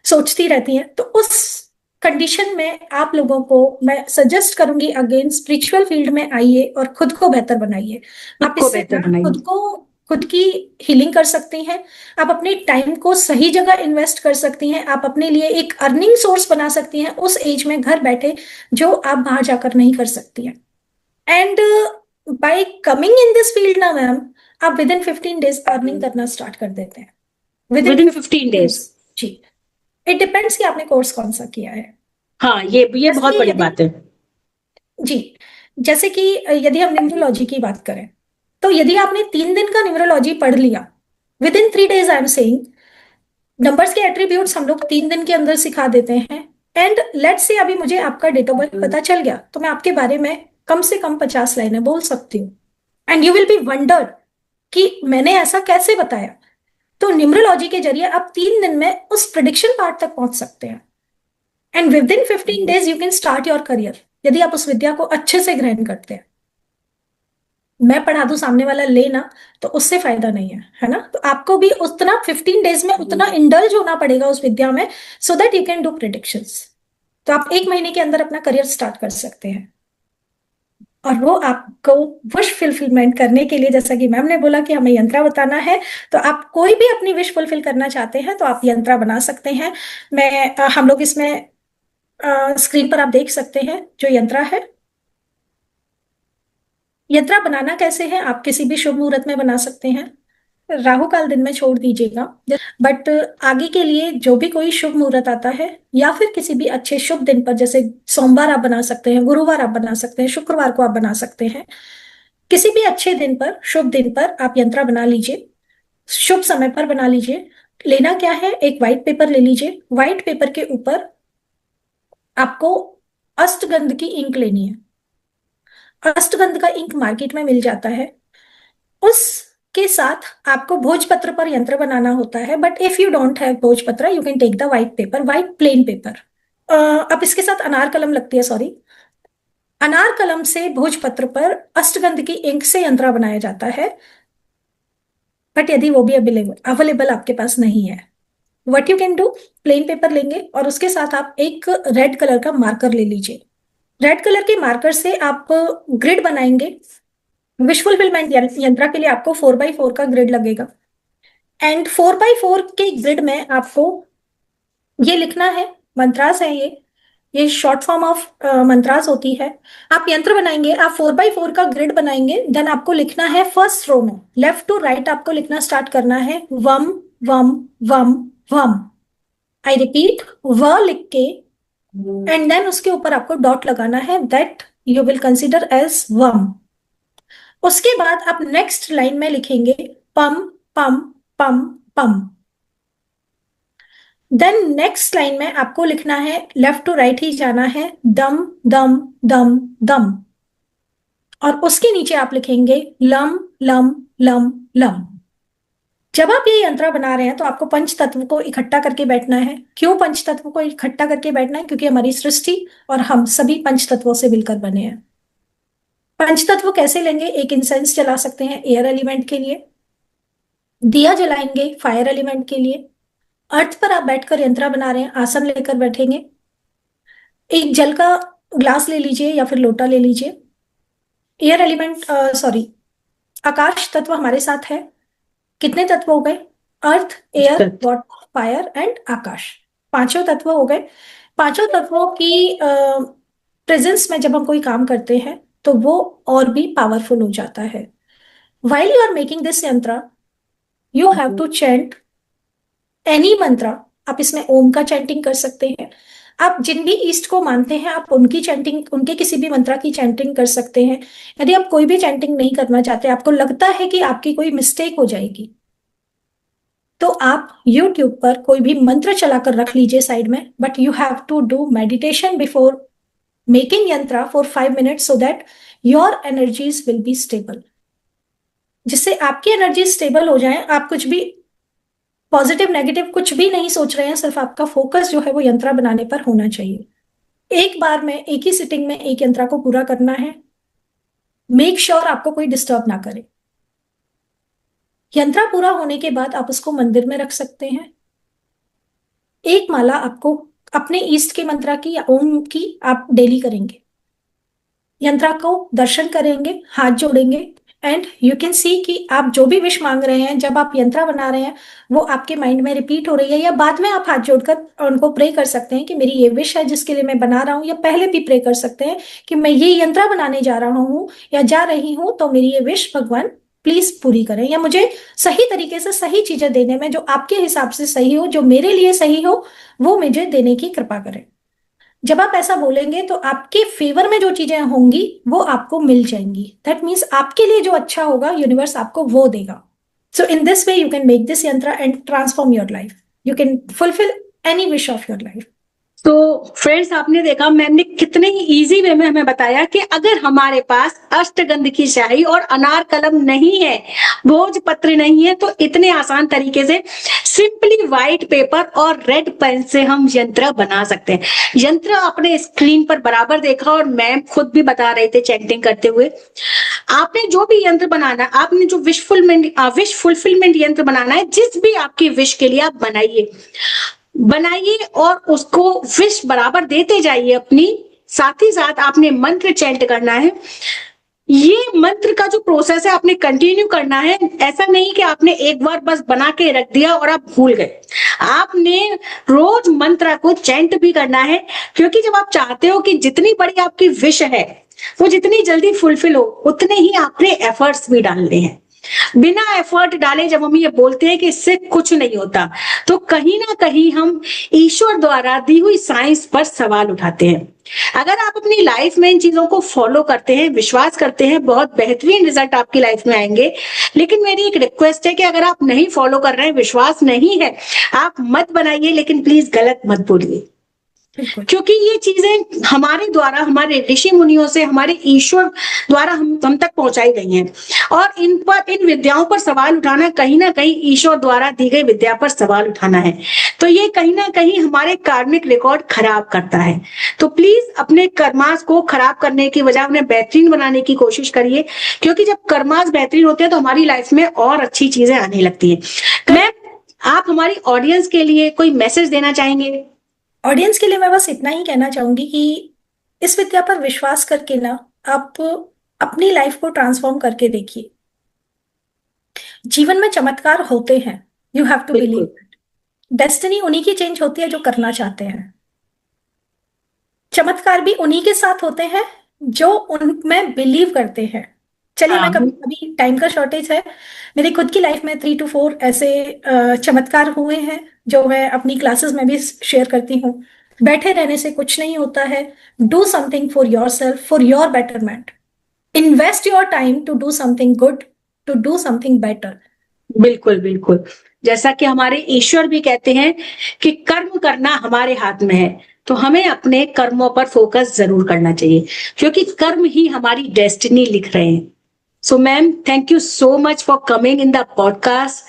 सोचती रहती हैं। तो उस कंडीशन में आप लोगों को मैं सजेस्ट करूंगी, अगेन स्पिरिचुअल फील्ड में आइए और खुद को बेहतर बनाइए।
खुद
आप
को
इससे
बेहतर
ना
बनाइए।
खुद की हीलिंग कर सकती हैं। आप अपने टाइम को सही जगह इन्वेस्ट कर सकती हैं। आप अपने लिए एक अर्निंग सोर्स बना सकती हैं उस एज में घर बैठे, जो आप बाहर जाकर नहीं कर सकती हैं। And by coming in this field ना मैम, आप विद इन 15 डेज अर्निंग करना स्टार्ट कर देते हैं। With
with
in
in
15
15 days.
Days. जी। इट डिपेंड्स कि आपने कोर्स कौन सा किया है।
हाँ, ये
जैसे
बहुत
कि
बड़ी
यदि
बात है।
जी, जैसे कि यदि हम न्यूमरोलॉजी की बात करें, तो यदि आपने 3 दिन का न्यूमरोलॉजी पढ़ लिया, with in 3 days I am saying, numbers के एट्रीब्यूट्स हम लोग 3 दिन के अंदर सिखा देते हैं। एंड लेट्स से अभी मुझे आपका डेट ऑफ बर्थ पता चल गया, तो मैं आपके बारे में कम से कम 50 लाइनें बोल सकती हूँ। And you will be wonder कि मैंने ऐसा कैसे बताया। तो न्यूमरोलॉजी के जरिए आप 3 दिन में उस प्रिडिक्शन पार्ट तक पहुंच सकते हैं। And with in 15 days you can start your career, यदि आप उस विद्या को अच्छे से ग्रहण करते हैं। मैं पढ़ा दूं, सामने वाला लेना, तो उससे फायदा नहीं है ना। तो आपको भी उतना 15 डेज में उतना इंडल्ज होना पड़ेगा उस विद्या में, so that you can do predictions. तो आप 1 महीने के अंदर अपना करियर स्टार्ट कर सकते हैं। और वो आपको विश फुलफिलमेंट करने के लिए, जैसा कि मैम ने बोला कि हमें यंत्रा बताना है, तो आप कोई भी अपनी विश फुलफिल करना चाहते हैं तो आप यंत्रा बना सकते हैं। हम लोग इसमें स्क्रीन पर आप देख सकते हैं जो यंत्रा है। यंत्रा बनाना कैसे है, आप किसी भी शुभ मुहूर्त में बना सकते हैं, राहु काल दिन में छोड़ दीजिएगा। बट आगे के लिए जो भी कोई शुभ मुहूर्त आता है, या फिर किसी भी अच्छे शुभ दिन पर, जैसे सोमवार आप बना सकते हैं, गुरुवार आप बना सकते हैं, शुक्रवार को आप बना सकते हैं, किसी भी अच्छे दिन पर, शुभ दिन पर आप यंत्रा बना लीजिए, शुभ समय पर बना लीजिए। लेना क्या है, एक व्हाइट पेपर ले लीजिए। व्हाइट पेपर के ऊपर आपको अष्टगंध की इंक लेनी है। अष्टगंध का इंक मार्केट में मिल जाता है। उसके साथ आपको भोजपत्र पर यंत्र बनाना होता है, but if you don't have bhojpatra you can take the white paper, white plain paper. अब इसके साथ अनार कलम लगती है, सॉरी, अनार कलम से भोजपत्र पर अष्टगंध की इंक से यंत्र बनाया जाता है। बट यदि वो भी अवेलेबल आपके पास नहीं है, what you can do, plain paper लेंगे और उसके साथ आप एक रेड कलर का मार्कर ले लीजिए। रेड कलर के मार्कर से आप ग्रिड बनाएंगे। विश फुलफिलमेंट यंत्रा के लिए आपको 4x4 का ग्रिड लगेगा। एंड 4x4 के ग्रिड में आपको ये लिखना है, मंत्रास है ये शॉर्ट फॉर्म ऑफ मंत्रास होती है। आप यंत्र बनाएंगे, आप 4x4 का ग्रिड बनाएंगे, देन आपको लिखना है फर्स्ट रो में, लेफ्ट टू राइट आपको लिखना स्टार्ट करना है, वम वम वम वम। आई रिपीट, व लिख के एंड देन उसके ऊपर आपको डॉट लगाना है, that you will consider as one. उसके बाद आप नेक्स्ट लाइन में लिखेंगे पम पम पम पम। देन नेक्स्ट लाइन में आपको लिखना है, लेफ्ट टू राइट ही जाना है, दम दम दम दम। और उसके नीचे आप लिखेंगे लम लम लम लम। जब आप ये यंत्र बना रहे हैं तो आपको पंच तत्व को इकट्ठा करके बैठना है। क्यों पंच तत्व को इकट्ठा करके बैठना है, क्योंकि हमारी सृष्टि और हम सभी पंच तत्वों से मिलकर बने हैं। पंच तत्व कैसे लेंगे, एक इंसेंस जला सकते हैं एयर एलिमेंट के लिए, दिया जलाएंगे फायर एलिमेंट के लिए। अर्थ पर आप बैठकर यंत्र बना रहे हैं, आसन लेकर बैठेंगे, एक जल का ग्लास ले लीजिए या फिर लोटा ले लीजिए। एयर एलिमेंट, सॉरी, आकाश तत्व हमारे साथ है। कितने तत्व हो गए, अर्थ, एयर, वाटर, फायर एंड आकाश, पांचों तत्व हो गए। पांचों तत्वों की प्रेजेंस में जब हम कोई काम करते हैं तो वो और भी पावरफुल हो जाता है। While you are making this yantra, you have to chant any mantra. आप इसमें ओम का चैंटिंग कर सकते हैं। आप जिन भी ईस्ट को मानते हैं आप उनकी चैंटिंग, उनके किसी भी मंत्र की चैंटिंग कर सकते हैं। यदि आप कोई भी चैंटिंग नहीं करना चाहते, आपको लगता है कि आपकी कोई मिस्टेक हो जाएगी, तो आप YouTube पर कोई भी मंत्र चलाकर रख लीजिए साइड में, but you have to do meditation before making yantra for 5 minutes so that your energies will be stable. जिससे आपकी एनर्जी स्टेबल हो जाए, आप कुछ भी पॉजिटिव नेगेटिव कुछ भी नहीं सोच रहे हैं, सिर्फ आपका फोकस जो है वो यंत्र बनाने पर होना चाहिए। एक बार में एक ही सिटिंग में एक यंत्र को पूरा करना है। मेक श्योर आपको कोई डिस्टर्ब ना करे। यंत्र पूरा होने के बाद आप उसको मंदिर में रख सकते हैं। एक माला आपको अपने ईस्ट के मंत्र की या ओम की आप डेली करेंगे। यंत्र को दर्शन करेंगे, हाथ जोड़ेंगे एंड यू कैन सी कि आप जो भी विश मांग रहे हैं, जब आप यंत्र बना रहे हैं वो आपके माइंड में रिपीट हो रही है, या बाद में आप हाथ जोड़कर उनको प्रे कर सकते हैं कि मेरी ये विश है जिसके लिए मैं बना रहा हूं, या पहले भी प्रे कर सकते हैं कि मैं ये यंत्र बनाने जा रहा हूं या जा रही हूं, तो मेरी ये विश भगवान प्लीज पूरी करें, या मुझे सही तरीके से सही चीजें देने में, जो आपके हिसाब से सही हो, जो मेरे लिए सही हो, वो मुझे देने की कृपा करें। जब आप ऐसा बोलेंगे तो आपके फेवर में जो चीजें होंगी वो आपको मिल जाएंगी। दैट मीन्स आपके लिए जो अच्छा होगा यूनिवर्स आपको वो देगा। So in this way you can make this yantra and transform your life. You can fulfil any wish of your life.
तो फ्रेंड्स, आपने देखा मैम ने कितने ही इजी वे में हमें बताया कि अगर हमारे पास अष्टगंध की स्याही और अनार कलम नहीं है, भोजपत्र नहीं है, तो इतने आसान तरीके से सिंपली व्हाइट पेपर और रेड पेन से हम यंत्र बना सकते हैं। यंत्र अपने स्क्रीन पर बराबर देखा और मैम खुद भी बता रहे थे चैंटिंग करते हुए। आपने जो भी यंत्र बनाना है, आपने जो विश फुलफिलमेंट यंत्र बनाना है, जिस भी आपकी विश के लिए आप बनाइए और उसको विश बराबर देते जाइए अपनी। साथ ही साथ आपने मंत्र चैंट करना है। ये मंत्र का जो प्रोसेस है आपने कंटिन्यू करना है। ऐसा नहीं कि आपने एक बार बस बना के रख दिया और आप भूल गए। आपने रोज मंत्र को चैंट भी करना है, क्योंकि जब आप चाहते हो कि जितनी बड़ी आपकी विश है वो जितनी जल्दी फुलफिल हो, उतने ही आपने एफर्ट्स भी डालने हैं। बिना एफर्ट डाले जब हम ये बोलते हैं कि इससे कुछ नहीं होता, तो कहीं ना कहीं हम ईश्वर द्वारा दी हुई साइंस पर सवाल उठाते हैं। अगर आप अपनी लाइफ में इन चीजों को फॉलो करते हैं, विश्वास करते हैं, बहुत बेहतरीन रिजल्ट आपकी लाइफ में आएंगे। लेकिन मेरी एक रिक्वेस्ट है कि अगर आप नहीं फॉलो कर रहे हैं, विश्वास नहीं है, आप मत बनाइए, लेकिन प्लीज गलत मत बोलिए, क्योंकि ये चीजें हमारे द्वारा, हमारे ऋषि मुनियों से, हमारे ईश्वर द्वारा हम तक पहुंचाई गई हैं। और इन विद्याओं पर सवाल उठाना कहीं ना कहीं ईश्वर द्वारा दी गई विद्या पर सवाल उठाना है। तो ये कहीं ना कहीं हमारे कार्मिक रिकॉर्ड खराब करता है। तो प्लीज अपने कर्मास को खराब करने की बजाय उन्हें बेहतरीन बनाने की कोशिश करिए, क्योंकि जब कर्मास बेहतरीन होते हैं तो हमारी लाइफ में और अच्छी चीजें आने लगती है। मैम, आप हमारी ऑडियंस के लिए कोई मैसेज देना चाहेंगे?
ऑडियंस के लिए मैं बस इतना ही कहना चाहूंगी कि इस विद्या पर विश्वास करके ना आप अपनी लाइफ को ट्रांसफॉर्म करके देखिए। जीवन में चमत्कार होते हैं, you have to believe. Destiny उन्हीं की चेंज होती है जो करना चाहते हैं। चमत्कार भी उन्हीं के साथ होते हैं जो उनमें बिलीव करते हैं। चलिए, मैं कभी कभी टाइम का शॉर्टेज है, मेरी खुद की लाइफ में 3 to 4 ऐसे चमत्कार हुए हैं जो मैं अपनी क्लासेस में भी शेयर करती हूँ। बैठे रहने से कुछ नहीं होता है। Do something for yourself, for your betterment. Invest your time to do something good, to do something better.
बिल्कुल बिल्कुल, जैसा कि हमारे ईश्वर भी कहते हैं कि कर्म करना हमारे हाथ में है, तो हमें अपने कर्मों पर फोकस जरूर करना चाहिए, क्योंकि कर्म ही हमारी डेस्टिनी लिख रहे हैं। So ma'am, thank you so much for coming in the podcast,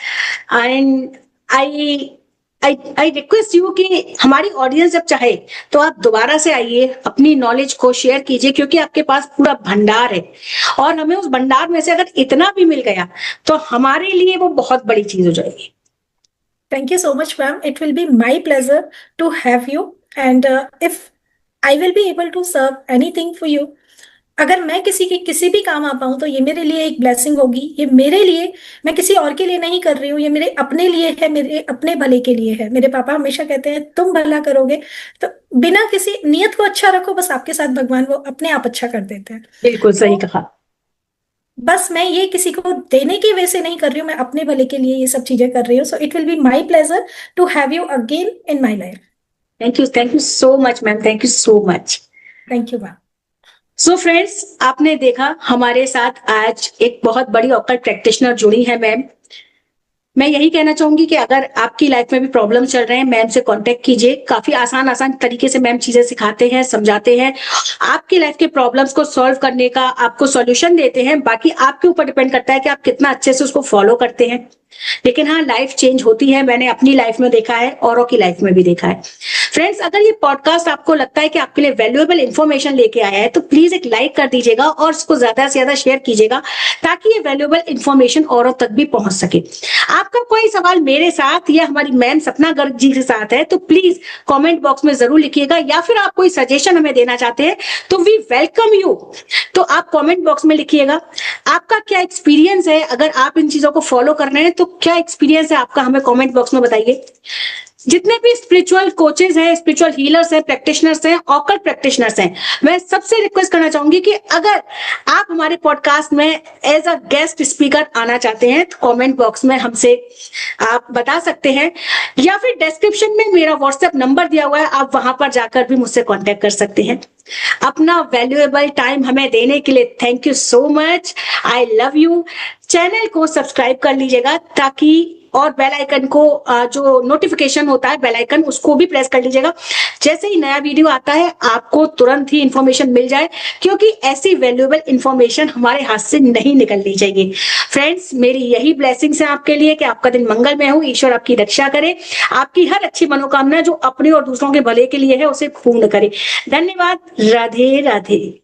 and I request you कि हमारी ऑडियंस जब चाहे तो आप दोबारा से आइए, अपनी नॉलेज को शेयर कीजिए, क्योंकि आपके पास पूरा भंडार है और हमें उस भंडार में से अगर इतना भी मिल गया तो हमारे लिए वो बहुत बड़ी चीज हो जाएगी।
Thank you so much, ma'am. It will be my pleasure to have you, and if I will be able to serve anything for you, अगर मैं किसी भी काम आ पाऊं तो ये मेरे लिए एक ब्लेसिंग होगी। ये मेरे लिए, मैं किसी और के लिए नहीं कर रही हूँ, ये मेरे अपने लिए है, मेरे अपने भले के लिए है। मेरे पापा हमेशा कहते हैं तुम भला करोगे तो बिना किसी नियत को अच्छा रखो, बस आपके साथ भगवान वो अपने आप अच्छा कर देते हैं।
बिल्कुल सही कहा।
बस मैं ये किसी को देने की वजह से नहीं कर रही हूँ, मैं अपने भले के लिए ये सब चीजें कर रही हूँ। So it will be my pleasure to have you again in my life.
Thank you so much ma'am, thank you so much.
Thank you ma'am.
So friends, आपने देखा हमारे साथ आज एक बहुत बड़ी ऑकल्ट प्रैक्टिशनर जुड़ी है मैम। मैं यही कहना चाहूंगी कि अगर आपकी लाइफ में भी प्रॉब्लम चल रहे हैं, मैम से कांटेक्ट कीजिए। काफी आसान तरीके से मैम चीजें सिखाते हैं, समझाते हैं, आपकी लाइफ के प्रॉब्लम्स को सॉल्व करने का आपको सॉल्यूशन देते हैं। बाकी आपके ऊपर डिपेंड करता है कि आप कितना अच्छे से उसको फॉलो करते हैं। लेकिन हाँ, लाइफ चेंज होती है, मैंने अपनी लाइफ में देखा है, औरों की लाइफ में भी देखा है। फ्रेंड्स, अगर ये पॉडकास्ट आपको लगता है कि आपके लिए वैल्यूएबल इंफॉर्मेशन लेके आया है तो प्लीज एक लाइक कर दीजिएगा और उसको ज्यादा से ज्यादा शेयर कीजिएगा, ताकि ये वैल्यूएबल इंफॉर्मेशन औरों तक भी पहुंच सके। आपका कोई सवाल मेरे साथ या हमारी मैम सपना गर्ग जी के साथ है तो प्लीज कमेंट बॉक्स में जरूर लिखिएगा, या फिर आप कोई सजेशन हमें देना चाहते हैं तो वी वेलकम यू। तो आप कमेंट बॉक्स में लिखिएगा आपका क्या एक्सपीरियंस है, अगर आप इन चीजों को फॉलो कर रहे हैं तो क्या एक्सपीरियंस है आपका, हमें कमेंट बॉक्स में बताइए। जितने भी स्पिरिचुअल कोचेस हैं, स्पिरिचुअल हीलर्स हैं, प्रैक्टिशनर्स हैं, ऑकल्ट प्रैक्टिशनर्स हैं, मैं सबसे रिक्वेस्ट करना चाहूंगी कि अगर आप हमारे पॉडकास्ट में एज अ गेस्ट स्पीकर आना चाहते हैं तो कमेंट बॉक्स में हमसे आप बता सकते हैं, या फिर डिस्क्रिप्शन में मेरा व्हाट्सएप नंबर दिया हुआ है, आप वहां पर जाकर भी मुझसे कांटेक्ट कर सकते हैं। अपना वैल्यूएबल टाइम हमें देने के लिए thank you so much. I love you. Channel को सब्सक्राइब कर लीजिएगा ताकि, और बेल आइकन को जो नोटिफिकेशन होता है बेल आइकन उसको भी प्रेस कर लीजिएगा, जैसे ही नया वीडियो आता है आपको तुरंत ही इंफॉर्मेशन मिल जाए, क्योंकि ऐसी वैल्यूएबल इंफॉर्मेशन हमारे हाथ से नहीं निकलनी चाहिए। फ्रेंड्स, मेरी यही ब्लेसिंग्स है आपके लिए कि आपका दिन मंगलमय हो, ईश्वर आपकी रक्षा करे, आपकी हर अच्छी मनोकामना जो अपने और दूसरों के भले के लिए है उसे पूर्ण करे। धन्यवाद। राधे राधे।